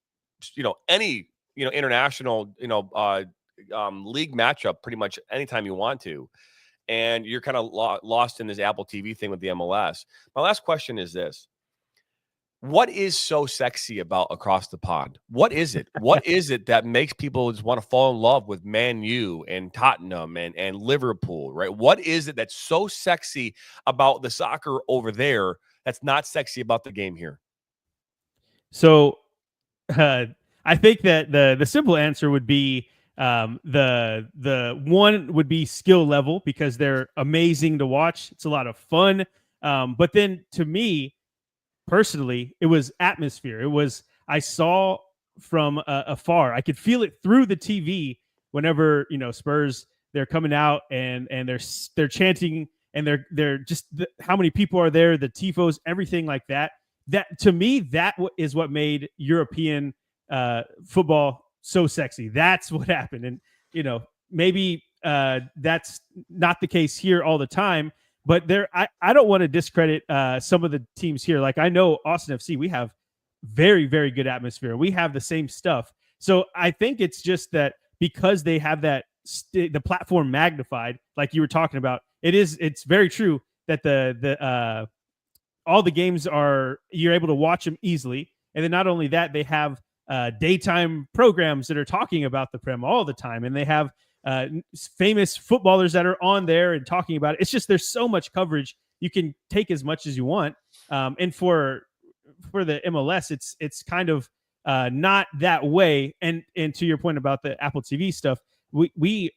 Speaker 1: any, international, league matchup pretty much anytime you want to. and you're kind of lost in this Apple TV thing with the MLS. My last question is this. What is so sexy about Across the Pond? What is it? What is it that makes people just want to fall in love with Man U and Tottenham and Liverpool, right? What is it that's so sexy about the soccer over there that's not sexy about the game here?
Speaker 5: So I think that the simple answer would be the one would be skill level, because they're amazing to watch. It's a lot of fun. But then to me, personally, it was atmosphere. It was, I saw from afar, I could feel it through the TV whenever, Spurs, they're coming out and they're chanting, and they're just how many people are there, the tifos, everything like that. That to me, that is what made European football so sexy. That's what happened. And maybe that's not the case here all the time. But I don't want to discredit some of the teams here. Like, I know Austin FC, we have very, very good atmosphere. We have the same stuff. So I think it's just that because they have that the platform magnified, like you were talking about, it's very true that the all the games you're able to watch them easily. And then not only that, they have daytime programs that are talking about the Prem all the time, and they have famous footballers that are on there and talking about it. It's just, there's so much coverage. You can take as much as you want. And for the MLS, it's kind of not that way. And to your point about the Apple TV stuff, we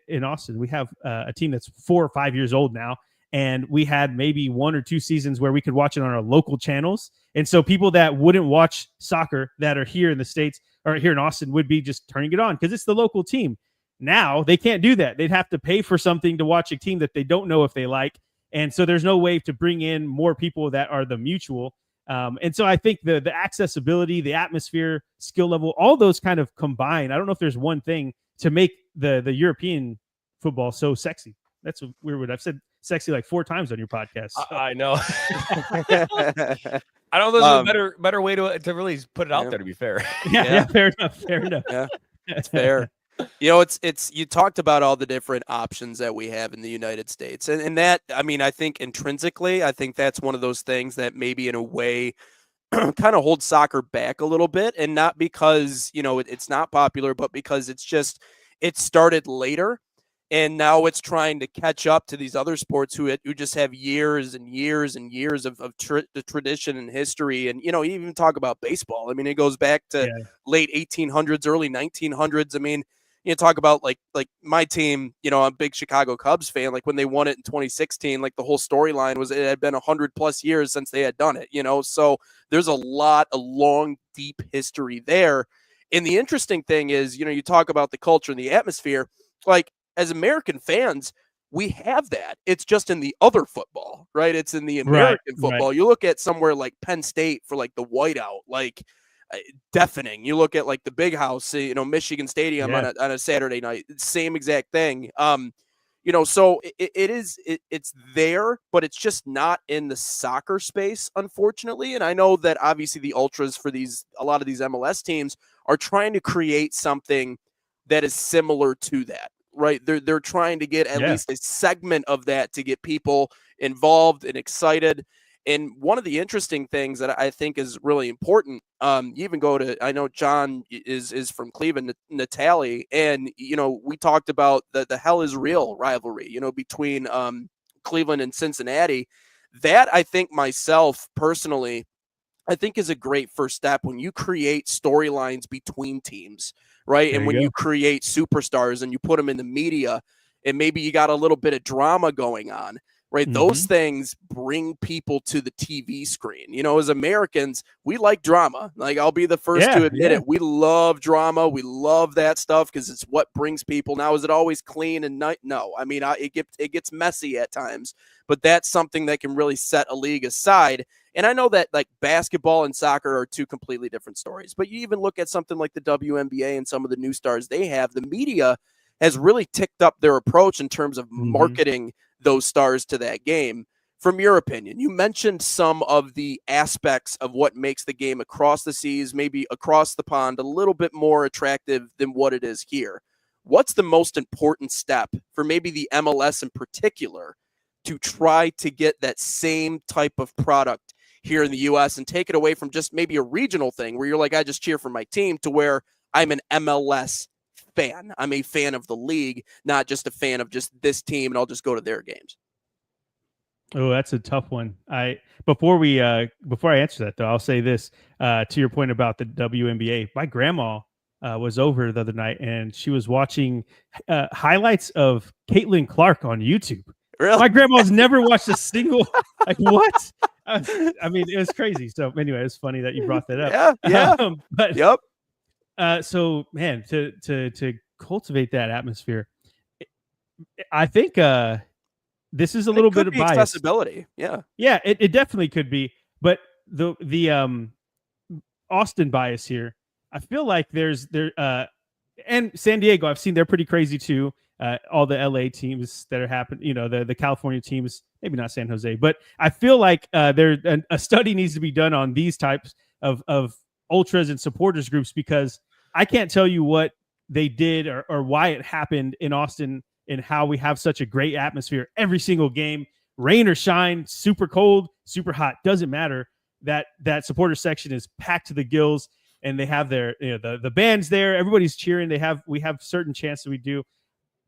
Speaker 5: in Austin, we have a team that's 4 or 5 years old now. And we had maybe 1 or 2 seasons where we could watch it on our local channels. And so people that wouldn't watch soccer that are here in the States or here in Austin would be just turning it on because it's the local team. Now they can't do that. They'd have to pay for something to watch a team that they don't know if they like. And so there's no way to bring in more people that are the mutual. And so I think the accessibility, the atmosphere, skill level, all those kind of combine. I don't know if there's one thing to make the European football so sexy. That's a weird word. I've said sexy like 4 times on your podcast. So.
Speaker 1: I know. I don't know. There's a better way to really put it out there. To be fair.
Speaker 5: Yeah. Fair enough.
Speaker 3: Yeah, it's fair. It's you talked about all the different options that we have in the United States, and that, I mean, I think intrinsically, I think that's one of those things that maybe in a way kind of holds soccer back a little bit, and not because it's not popular, but because it started later. And now it's trying to catch up to these other sports who just have years and years and years of the tradition and history. And, you even talk about baseball. I mean, it goes back to late 1800s, early 1900s. I mean, you talk about like my team, I'm a big Chicago Cubs fan. Like when they won it in 2016, like the whole storyline was it had been 100+ years since they had done it, So there's a long, deep history there. And the interesting thing is, you talk about the culture and the atmosphere, like, as American fans, we have that. It's just in the other football, right? It's in the American football. Right. You look at somewhere like Penn State for like the whiteout, like deafening. You look at like the Big House, Michigan Stadium on a Saturday night, same exact thing. So it's there, but it's just not in the soccer space, unfortunately. And I know that obviously the ultras for a lot of these MLS teams are trying to create something that is similar to that. Right. They're trying to get at least a segment of that to get people involved and excited. And one of the interesting things that I think is really important, you even go to, I know John is from Cleveland, Natalie, and, we talked about the hell is real rivalry, between Cleveland and Cincinnati. That I think myself personally, I think is a great first step when you create storylines between teams. Right. And when you create superstars and you put them in the media and maybe you got a little bit of drama going on, right? Mm-hmm. Those things bring people to the TV screen. As Americans, we like drama. Like, I'll be the first to admit it. We love drama. We love that stuff because it's what brings people. Now, is it always clean and nice? No. I mean, it gets messy at times, but that's something that can really set a league aside. And I know that like basketball and soccer are 2 completely different stories, but you even look at something like the WNBA and some of the new stars they have, the media has really ticked up their approach in terms of marketing those stars to that game. From your opinion, you mentioned some of the aspects of what makes the game across the seas, maybe across the pond, a little bit more attractive than what it is here. what's the most important step for maybe the MLS in particular to try to get that same type of product here in the US and take it away from just maybe a regional thing where you're like, I just cheer for my team, to where I'm an MLS fan. I'm a fan of the league, not just a fan of just this team, and I'll just go to their games.
Speaker 5: Oh, that's a tough one. Before I answer that though, I'll say this to your point about the WNBA. My grandma was over the other night, and she was watching highlights of Caitlin Clark on YouTube.
Speaker 3: Really?
Speaker 5: My grandma's never watched a single. Like, what? I mean, it was crazy. So anyway, it's funny that you brought that up.
Speaker 3: Yeah.
Speaker 5: But
Speaker 3: Yep.
Speaker 5: So man, to cultivate that atmosphere, I think this is a little bit of bias.
Speaker 3: Accessibility. Yeah.
Speaker 5: Yeah, it definitely could be. But the Austin bias here, I feel like and San Diego, I've seen they're pretty crazy too. All the LA teams that are happening, the California teams, maybe not San Jose, but I feel like a study needs to be done on these types of ultras and supporters groups, because I can't tell you what they did or why it happened in Austin and how we have such a great atmosphere every single game, rain or shine, super cold, super hot, doesn't matter. That supporter section is packed to the gills, and they have their the bands there, everybody's cheering. We have certain chants that we do.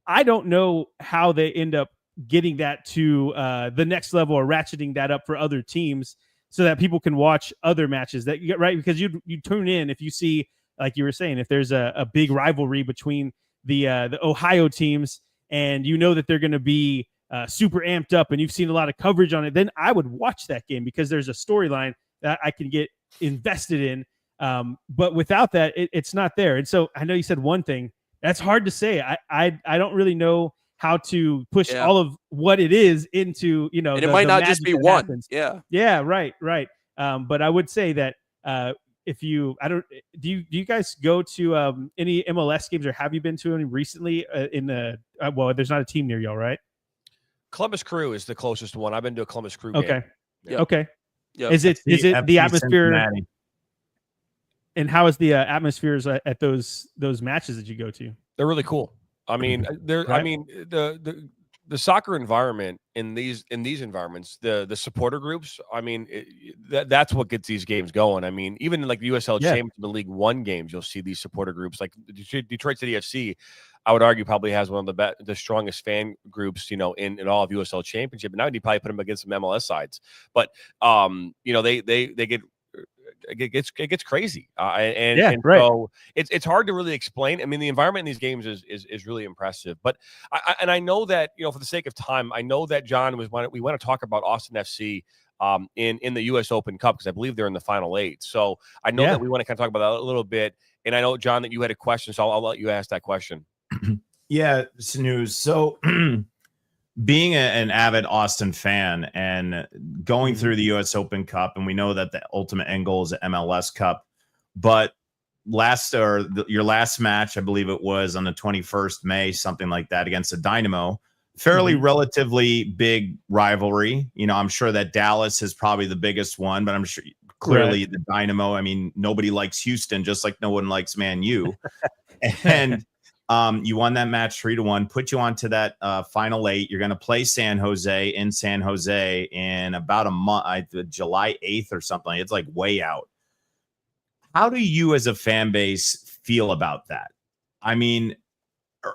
Speaker 5: I don't know how they end up getting that to the next level or ratcheting that up for other teams so that people can watch other matches that you get right. Because you tune in if you see, like you were saying, if there's a big rivalry between the Ohio teams, and that they're going to be super amped up, and you've seen a lot of coverage on it, then I would watch that game because there's a storyline that I can get invested in. But without that, it's not there. And so I know you said one thing. That's hard to say. I don't really know how to push all of what it is into,
Speaker 3: and it might not just be one.
Speaker 5: Happens.
Speaker 3: Yeah.
Speaker 5: Right. But I would say that do you guys go to any MLS games, or have you been to any recently well, there's not a team near y'all, right?
Speaker 1: Columbus Crew is the closest one. I've been to a Columbus Crew game.
Speaker 5: Okay.
Speaker 3: Yep.
Speaker 5: Okay.
Speaker 3: Yep.
Speaker 5: Is it the atmosphere?
Speaker 4: Cincinnati.
Speaker 5: And how is the atmospheres at those matches that you go to?
Speaker 1: They're really cool. I mean,
Speaker 5: Right.
Speaker 1: I mean, the soccer environment in these environments, the supporter groups. I mean, that's what gets these games going. I mean, even in like the USL Championship, the League One games, you'll see these supporter groups. Like Detroit City FC, I would argue probably has one of the strongest fan groups, in all of USL Championship. And now you probably put them against some MLS sides, but they get. It gets crazy, so it's hard to really explain. I mean, the environment in these games is really impressive. But I know that for the sake of time, I know that John we want to talk about Austin FC in the U.S. Open Cup, because I believe they're in the final 8. So I know that we want to kind of talk about that a little bit. And I know, John, that you had a question, so I'll let you ask that question.
Speaker 4: Yeah, Snooze. So being an avid Austin fan and going through the U.S. Open Cup, and we know that the ultimate end goal is the MLS Cup, but your last match, I believe it was on the 21st May, something like that, against the Dynamo, fairly relatively big rivalry. I'm sure that Dallas is probably the biggest one, but I'm sure clearly the Dynamo. I mean, nobody likes Houston, just like no one likes Man U. And you won that match 3-1, put you on to that final 8. You're going to play San Jose in San Jose in about a month, July 8th or something. It's like way out. How do you as a fan base feel about that? I mean,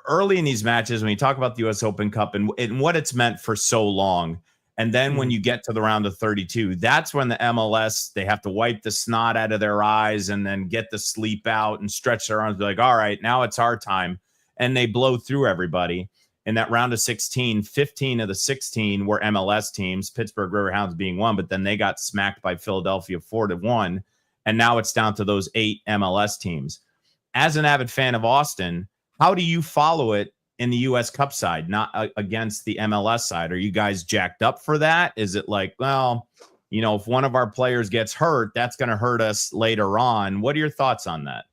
Speaker 4: early in these matches, when you talk about the U.S. Open Cup and what it's meant for so long, and then when you get to the round of 32, that's when the MLS, they have to wipe the snot out of their eyes and then get the sleep out and stretch their arms, be like, all right, now it's our time. And they blow through everybody. In that round of 16, 15 of the 16 were MLS teams, Pittsburgh Riverhounds being one, but then they got smacked by Philadelphia 4-1. And now it's down to those 8 MLS teams. As an avid fan of Austin, how do you follow it in the U.S. Cup side, not against the MLS side? Are you guys jacked up for that? Is it like, well, if one of our players gets hurt, that's going to hurt us later on? What are your thoughts on that?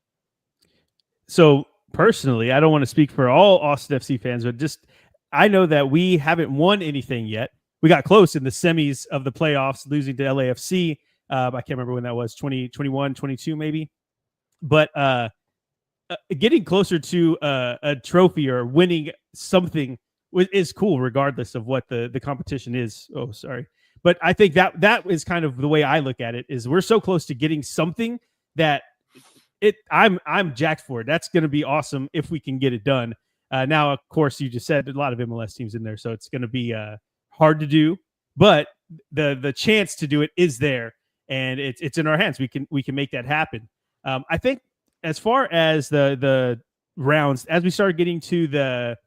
Speaker 5: So personally, I don't want to speak for all Austin FC fans, but just I know that we haven't won anything yet. We got close in the semis of the playoffs, losing to LAFC. I can't remember when that was, 2021, 22 maybe. But getting closer to a trophy or winning something is cool, regardless of what the competition is. Oh, sorry. But I think that is kind of the way I look at it, is we're so close to getting something that I'm jacked for it. That's going to be awesome if we can get it done. Now, of course, you just said a lot of MLS teams in there, so it's going to be hard to do, but the chance to do it is there, and it's in our hands. We can make that happen. I think as far as the rounds, as we start getting to the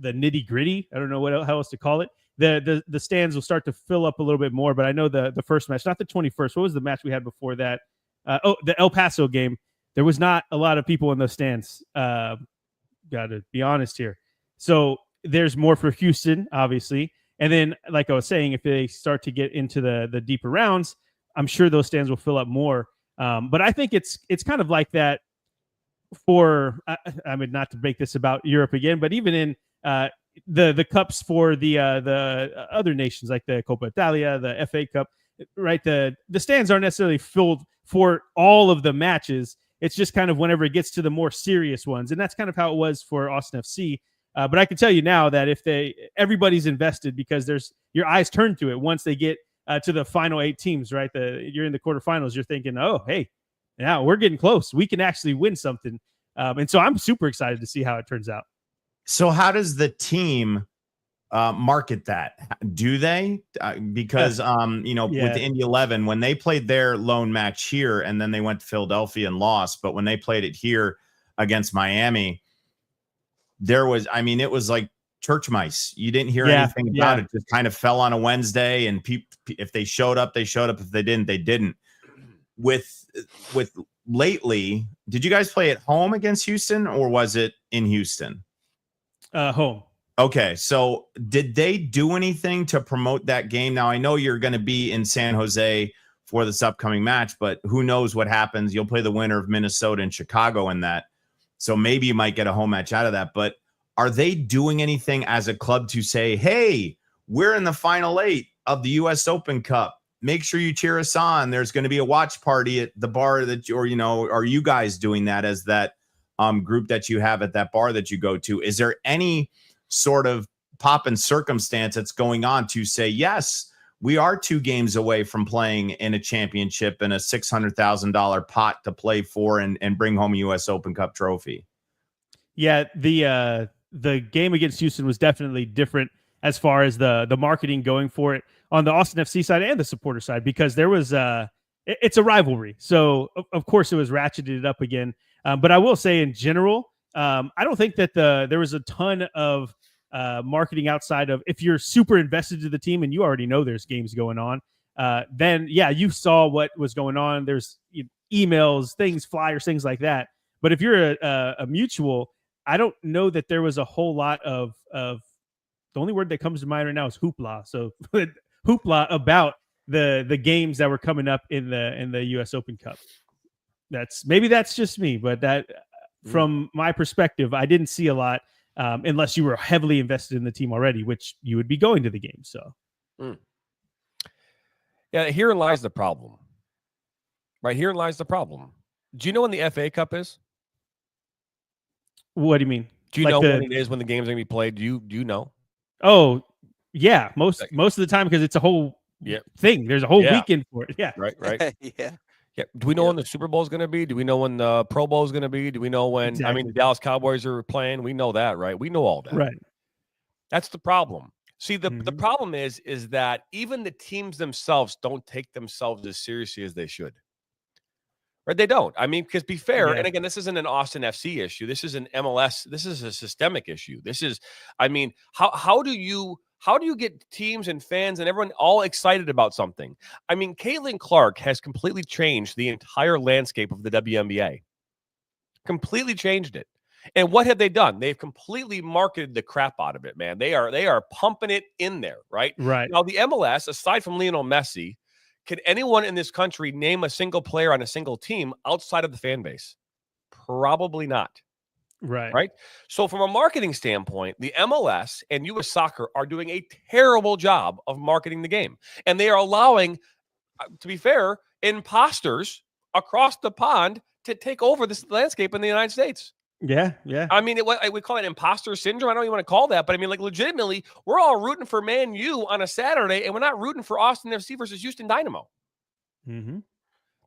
Speaker 5: nitty gritty, I don't know how else to call it. The stands will start to fill up a little bit more, but I know the first match, not the 21st. What was the match we had before that? The El Paso game. There was not a lot of people in those stands. Got to be honest here. So there's more for Houston, obviously. And then, like I was saying, if they start to get into the deeper rounds, I'm sure those stands will fill up more. But I think it's kind of like that for, I mean, not to make this about Europe again, but even in the cups for the other nations, like the Coppa Italia, the FA Cup, right? The stands aren't necessarily filled for all of the matches. It's just kind of whenever it gets to the more serious ones. And that's kind of how it was for Austin FC. But I can tell you now that if everybody's invested, because there's your eyes turn to it once they get to the final 8 teams, right? You're in the quarterfinals. You're thinking, oh, hey, now we're getting close. We can actually win something. And so I'm super excited to see how it turns out.
Speaker 4: So how does the team market that? Do they? Because, with the Indy 11, when they played their lone match here and then they went to Philadelphia and lost, but when they played it here against Miami, it was like church mice. You didn't hear anything about it. Just kind of fell on a Wednesday, and if they showed up, they showed up. If they didn't, they didn't. With lately, did you guys play at home against Houston, or was it in Houston?
Speaker 5: Home.
Speaker 4: Okay, so did they do anything to promote that game? Now, I know you're going to be in San Jose for this upcoming match, but who knows what happens? You'll play the winner of Minnesota and Chicago in that. So maybe you might get a home match out of that. But are they doing anything as a club to say, hey, we're in the final 8 of the U.S. Open Cup. Make sure you cheer us on. There's going to be a watch party at the bar are you guys doing that as that group that you have at that bar that you go to? Is there any sort of pop and circumstance that's going on to say, yes, we are 2 games away from playing in a championship and a $600,000 pot to play for and bring home a U.S. Open Cup trophy? Yeah,
Speaker 5: the game against Houston was definitely different as far as the marketing going for it on the Austin FC side and the supporter side, because there was it's a rivalry. So of course it was ratcheted up again. But I will say in general, I don't think that there was a ton of marketing outside of, if you're super invested to the team and you already know there's games going on, then you saw what was going on. There's emails, things, flyers, things like that. But if you're a mutual, I don't know that there was a whole lot of the only word that comes to mind right now is hoopla. So hoopla about the games that were coming up in the U.S. Open Cup. Maybe that's just me, but that from my perspective, I didn't see a lot unless you were heavily invested in the team already, which you would be going to the game. So,
Speaker 1: yeah, herein lies the problem. Right, herein lies the problem. Do you know when the FA Cup is?
Speaker 5: What do you mean?
Speaker 1: Do you know when it is, when the game's going to be played? Do you know?
Speaker 5: Oh, yeah, most of the time, because it's a whole thing. There's a whole weekend for it. Yeah,
Speaker 1: right.
Speaker 3: Yeah.
Speaker 1: Do we know when the Super Bowl is going to be? Do we know when the Pro Bowl is going to be? Do we know when? Exactly. I mean, the Dallas Cowboys are playing. We know that, right? We know all that.
Speaker 5: Right.
Speaker 1: That's the problem. See, the problem is that even the teams themselves don't take themselves as seriously as they should. Right? They don't. I mean, because be fair, and again, this isn't an Austin FC issue. This is an MLS. This is a systemic issue. This is, I mean, how do you get teams and fans and everyone all excited about something? I mean, Caitlin Clark has completely changed the entire landscape of the WNBA. Completely changed it. And what have they done? They've completely marketed the crap out of it, man. They are pumping it in there, right?
Speaker 5: Right.
Speaker 1: Now, the MLS, aside from Lionel Messi, can anyone in this country name a single player on a single team outside of the fan base? Probably not. Right. So from a marketing standpoint, the MLS and U.S. Soccer are doing a terrible job of marketing the game. And they are allowing, to be fair, imposters across the pond to take over this landscape in the United States.
Speaker 5: Yeah, yeah.
Speaker 1: I mean, we call it imposter syndrome. I don't even want to call that, but I mean, like, legitimately, we're all rooting for Man U on a Saturday, and we're not rooting for Austin FC versus Houston Dynamo.
Speaker 5: Mm-hmm.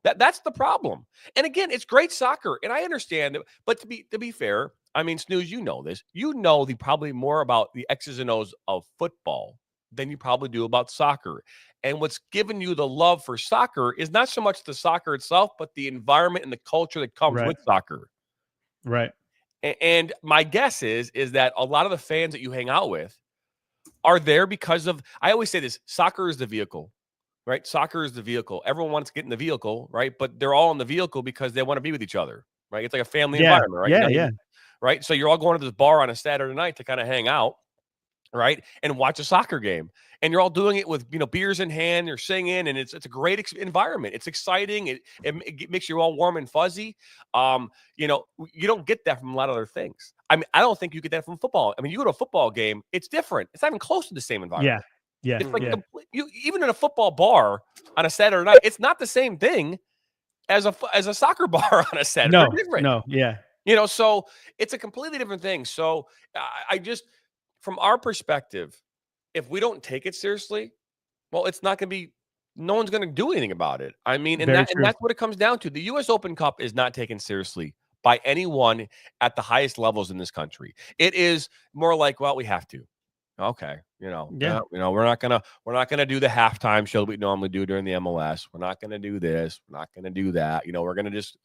Speaker 1: That's the problem. And again, it's great soccer, and I understand it. But to be fair, I mean, Snooze, you know this. You know probably more about the X's and O's of football than you probably do about soccer. And what's given you the love for soccer is not so much the soccer itself, but the environment and the culture that comes
Speaker 5: Right.
Speaker 1: with soccer.
Speaker 5: Right.
Speaker 1: And my guess is that a lot of the fans that you hang out with are there because of, I always say this, soccer is the vehicle, right? Soccer is the vehicle. Everyone wants to get in the vehicle, right? But they're all in the vehicle because they want to be with each other, right? It's like a family environment, right?
Speaker 5: Yeah.
Speaker 1: Right? So you're all going to this bar on a Saturday night to kind of hang out, right? And watch a soccer game. And you're all doing it with, beers in hand, you're singing, and it's a great environment. It's exciting. It makes you all warm and fuzzy. You don't get that from a lot of other things. I mean, I don't think you get that from football. I mean, you go to a football game, it's different. It's not even close to the same environment.
Speaker 5: Yeah.
Speaker 1: It's like even in a football bar on a Saturday night, it's not the same thing as a soccer bar on a Saturday.
Speaker 5: No,
Speaker 1: They're different.
Speaker 5: no, yeah.
Speaker 1: So it's a completely different thing. So I just, from our perspective, if we don't take it seriously, well, it's not going to be, no one's going to do anything about it. I mean, and that's what it comes down to. The U.S. Open Cup is not taken seriously by anyone at the highest levels in this country. It is more like, well, we have to. Okay, we're not gonna do the halftime show we normally do during the MLS. We're not gonna do this. We're not gonna do that. We're gonna just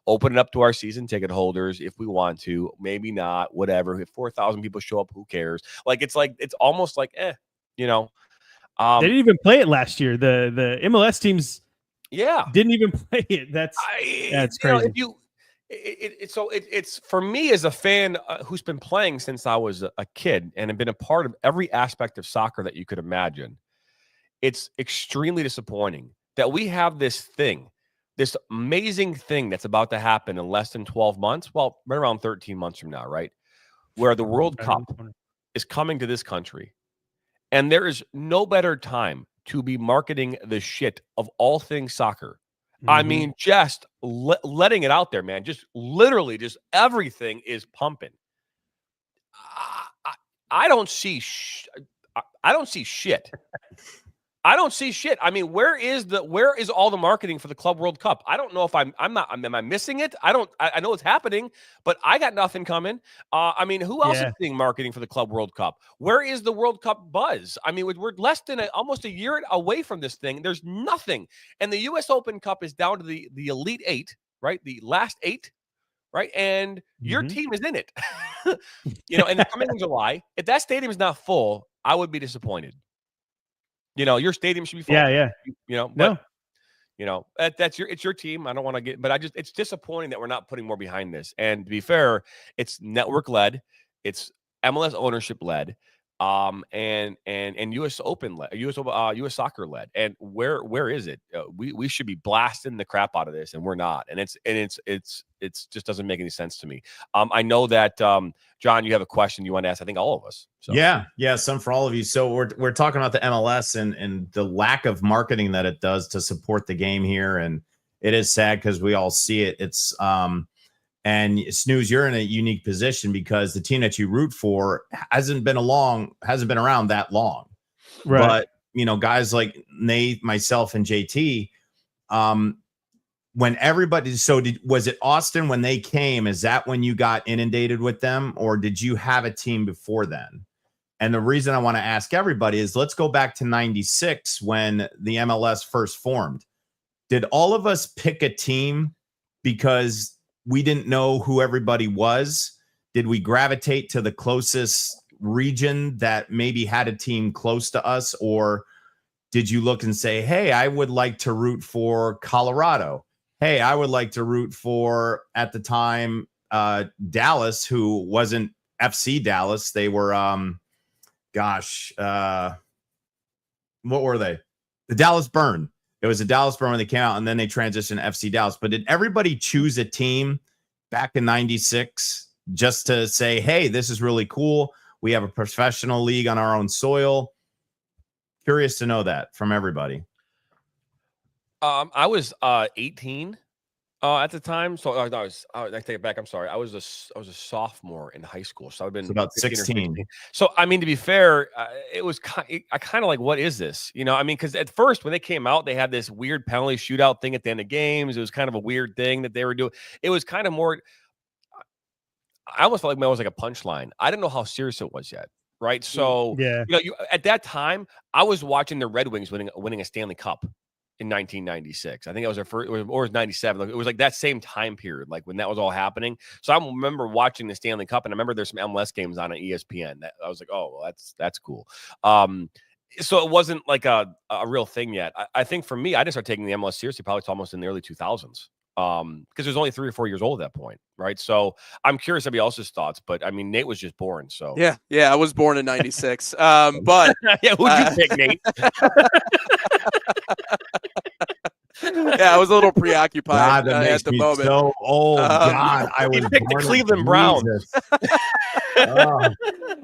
Speaker 1: open it up to our season ticket holders if we want to. Maybe not. Whatever. If 4,000 people show up, who cares? It's almost like
Speaker 5: they didn't even play it last year. The MLS teams, didn't even play it. That's crazy.
Speaker 1: It's for me as a fan who's been playing since I was a kid and have been a part of every aspect of soccer that you could imagine. It's extremely disappointing that we have this amazing thing that's about to happen in less than 12 months. Well, right around 13 months from now, right? Where the World Cup is coming to this country. And there is no better time to be marketing the shit of all things soccer. I mean, just letting it out there, man. Just literally, just everything is pumping. I don't see I don't see shit. I don't see shit. I mean, where is all the marketing for the Club World Cup? I don't know if am I missing it? I know it's happening, but I got nothing coming. I mean, who else is seeing marketing for the Club World Cup? Where is the World Cup buzz? I mean, we're less than almost a year away from this thing. There's nothing. And the US Open Cup is down to the Elite 8, right? The last 8, right? And your team is in it. And it's coming in July. If that stadium is not full, I would be disappointed. Your stadium should be full.
Speaker 5: Yeah.
Speaker 1: But, it's your team. I don't want to it's disappointing that we're not putting more behind this. And to be fair, it's network led, it's MLS ownership led, and US Open led, US Soccer led. And where is it? We should be blasting the crap out of this, and we're not. And it's just doesn't make any sense to me. I know that John, you have a question you want to ask. I think all of us. So.
Speaker 4: Yeah, some for all of you. So we're talking about the MLS and the lack of marketing that it does to support the game here, and it is sad because we all see it. It's and Snooze, you're in a unique position because the team that you root for hasn't been around that long.
Speaker 5: Right.
Speaker 4: But guys like Nate, myself, and JT, when everybody, was it Austin when they came? Is that when you got inundated with them, or did you have a team before then? And the reason I want to ask everybody is let's go back to 96 when the MLS first formed. Did all of us pick a team because we didn't know who everybody was? Did we gravitate to the closest region that maybe had a team close to us? Or did you look and say, hey, I would like to root for Colorado? Hey, I would like to root for, at the time, Dallas, who wasn't FC Dallas. They were, what were they? The Dallas Burn. It was a Dallas Burn when they came out, and then they transitioned to FC Dallas. But did everybody choose a team back in 96 just to say, hey, this is really cool? We have a professional league on our own soil. Curious to know that from everybody.
Speaker 1: I was 18 At the time, so I take it back. I'm sorry. I was a sophomore in high school, so I've been
Speaker 4: about
Speaker 1: 15 or
Speaker 4: 16.
Speaker 1: 16. So I mean, to be fair, it was I kind of like, what is this? You know, I mean, because at first when they came out, they had this weird penalty shootout thing at the end of games. It was kind of a weird thing that they were doing. It was kind of more. I almost felt like it was like a punchline. I didn't know how serious it was yet, right? So
Speaker 5: Yeah.
Speaker 1: you know, at that time, I was watching the Red Wings winning a Stanley Cup in 1996. I think it was their first, or it was 97. It was like that same time period, like when that was all happening. So I remember watching the Stanley Cup, and I remember there's some MLS games on ESPN. That I was like, oh, well, that's cool. So it wasn't like a real thing yet. I think for me, I didn't start taking the MLS seriously probably almost in the early 2000s. Because it was only 3 or 4 years old at that point, right? So I'm curious everybody else's thoughts, but I mean, Nate was just born, so
Speaker 3: Yeah, I was born in '96. But
Speaker 1: yeah, who'd you pick, Nate?
Speaker 3: yeah, I was a little preoccupied
Speaker 4: God, that
Speaker 3: at
Speaker 4: makes
Speaker 3: the
Speaker 4: me
Speaker 3: moment.
Speaker 4: so old. God, I was
Speaker 1: picked the
Speaker 4: born in
Speaker 1: Cleveland Browns.
Speaker 4: Jesus. Oh,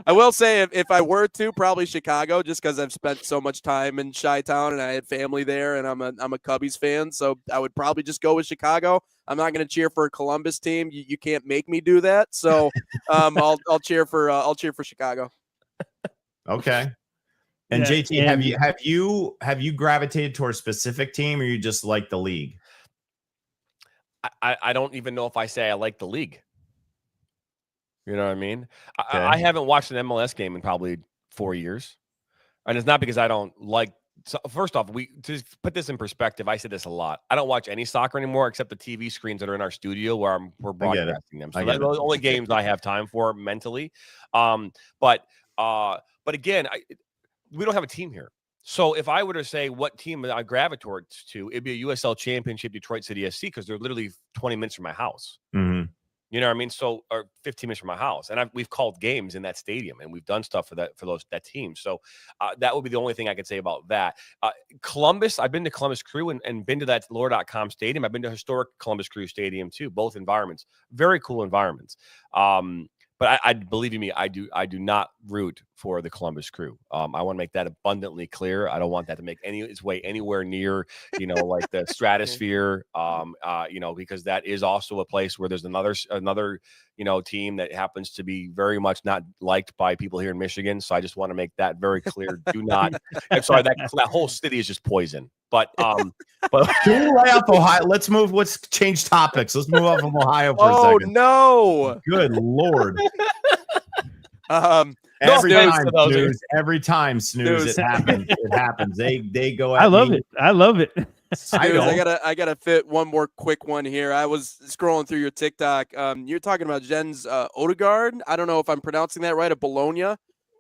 Speaker 3: I will say, if I were to, probably Chicago, just because I've spent so much time in Chi-Town and I had family there, and I'm a Cubbies fan, so I would probably just go with Chicago. I'm not going to cheer for a Columbus team. You can't make me do that. So I'll cheer for Chicago.
Speaker 4: okay. And
Speaker 5: Yeah,
Speaker 4: JT, have you gravitated towards a specific team, or you just like the league?
Speaker 1: I don't even know if I say I like the league. You know what I mean?
Speaker 4: Okay.
Speaker 1: I haven't watched an MLS game in probably 4 years. And it's not because I don't like. So first off, to put this in perspective, I said this a lot. I don't watch any soccer anymore except the TV screens that are in our studio where we're broadcasting them. So that's the only games I have time for mentally. But again, we don't have a team here. So if I were to say what team I gravitate towards to, it'd be a USL Championship Detroit City SC because they're literally 20 minutes from my house.
Speaker 4: Mm-hmm.
Speaker 1: You know what I mean? So, or 15 minutes from my house, and we've called games in that stadium, and we've done stuff for that team. So that would be the only thing I could say about that. Columbus, I've been to Columbus Crew and been to that Lore.com stadium. I've been to historic Columbus Crew Stadium too. Both environments, very cool environments. But I believe me, I do not root for the Columbus Crew. I want to make that abundantly clear. I don't want that to make its way anywhere near, like the stratosphere. Because that is also a place where there's another team that happens to be very much not liked by people here in Michigan. So I just want to make that very clear. Do not. I'm sorry, that whole city is just poison. But can
Speaker 4: we lay off Ohio? Let's change topics. Let's move off of Ohio for a second.
Speaker 3: Oh no!
Speaker 4: Good Lord! Every time snooze, it happens. It happens. They go.
Speaker 5: I love it.
Speaker 3: I gotta fit one more quick one here. I was scrolling through your TikTok. You're talking about Jens Odegaard. I don't know if I'm pronouncing that right. At Bologna.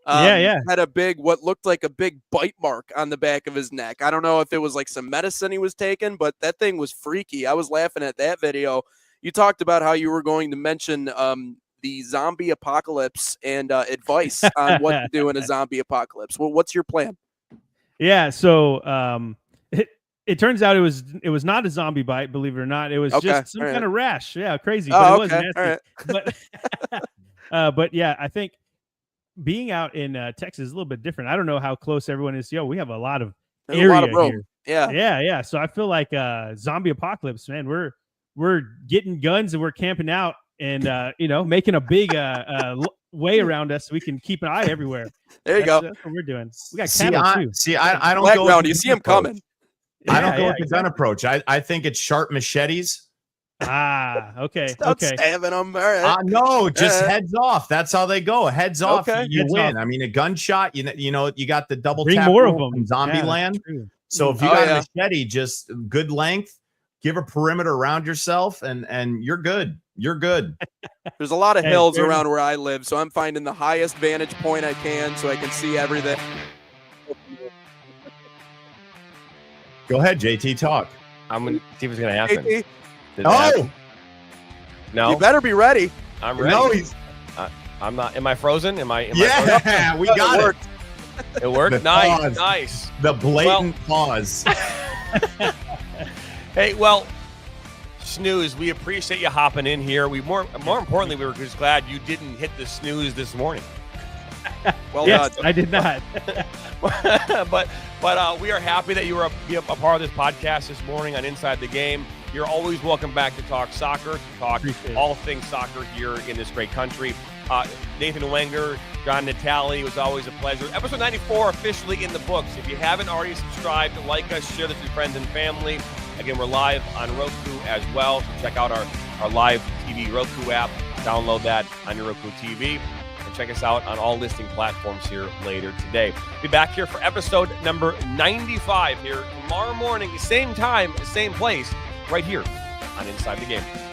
Speaker 3: Had what looked like a big bite mark on the back of his neck. I don't know if it was like some medicine he was taking, but that thing was freaky. I was laughing at that video. You talked about how you were going to mention the zombie apocalypse and advice on what to do in a zombie apocalypse. Well, what's your plan?
Speaker 5: Yeah, so it turns out it was not a zombie bite, believe it or not. It was just some kind of rash. Yeah, crazy. But it was nasty. Right. But yeah, I think being out in Texas is a little bit different. I don't know how close everyone is. We have a lot of area a lot of room here. Yeah. So I feel like zombie apocalypse, man. We're getting guns and we're camping out and making a big way around us so we can keep an eye everywhere.
Speaker 3: There you go.
Speaker 5: That's what we're doing. We got cattle too.
Speaker 4: I don't go
Speaker 3: around. You see them coming.
Speaker 4: I don't go with the gun approach. I think it's sharp machetes.
Speaker 5: Okay.
Speaker 3: Stabbing them. All right.
Speaker 4: No, just heads off. That's how they go. Heads off. You
Speaker 5: heads
Speaker 4: win.
Speaker 5: Off.
Speaker 4: I mean, a gunshot. You got the double
Speaker 5: Bring
Speaker 4: tap
Speaker 5: more
Speaker 4: rule
Speaker 5: of them.
Speaker 4: in Zombie Land. So if you got a machete, just good length, give a perimeter around yourself, and you're good. You're good.
Speaker 3: There's a lot of hills around where I live, so I'm finding the highest vantage point I can so I can see everything.
Speaker 4: Go ahead, JT. Talk.
Speaker 1: I'm gonna see what's gonna happen.
Speaker 3: JT?
Speaker 1: No.
Speaker 3: You better be ready.
Speaker 1: I'm ready.
Speaker 4: No, he's.
Speaker 1: I'm not. Am I frozen? Am I
Speaker 4: yeah, we got it.
Speaker 1: It worked. Nice.
Speaker 4: The blatant pause.
Speaker 1: Hey, well, snooze. We appreciate you hopping in here. More importantly, we were just glad you didn't hit the snooze this morning.
Speaker 3: Well
Speaker 5: yes,
Speaker 3: done.
Speaker 5: I did not.
Speaker 1: but we are happy that you were a part of this podcast this morning on Inside the Game. you're always welcome back to talk soccer, to talk
Speaker 5: Appreciate it.
Speaker 1: all things soccer here in this great country. Nathan Wenger, John Natale, it was always a pleasure. Episode 94 officially in the books. If you haven't already subscribed, like us, share this with friends and family. Again, we're live on Roku as well, so check out our live TV Roku app. Download that on your Roku TV. And check us out on all listing platforms here later today. Be back here for episode number 95 here tomorrow morning, same time, same place, right here on Inside the Game.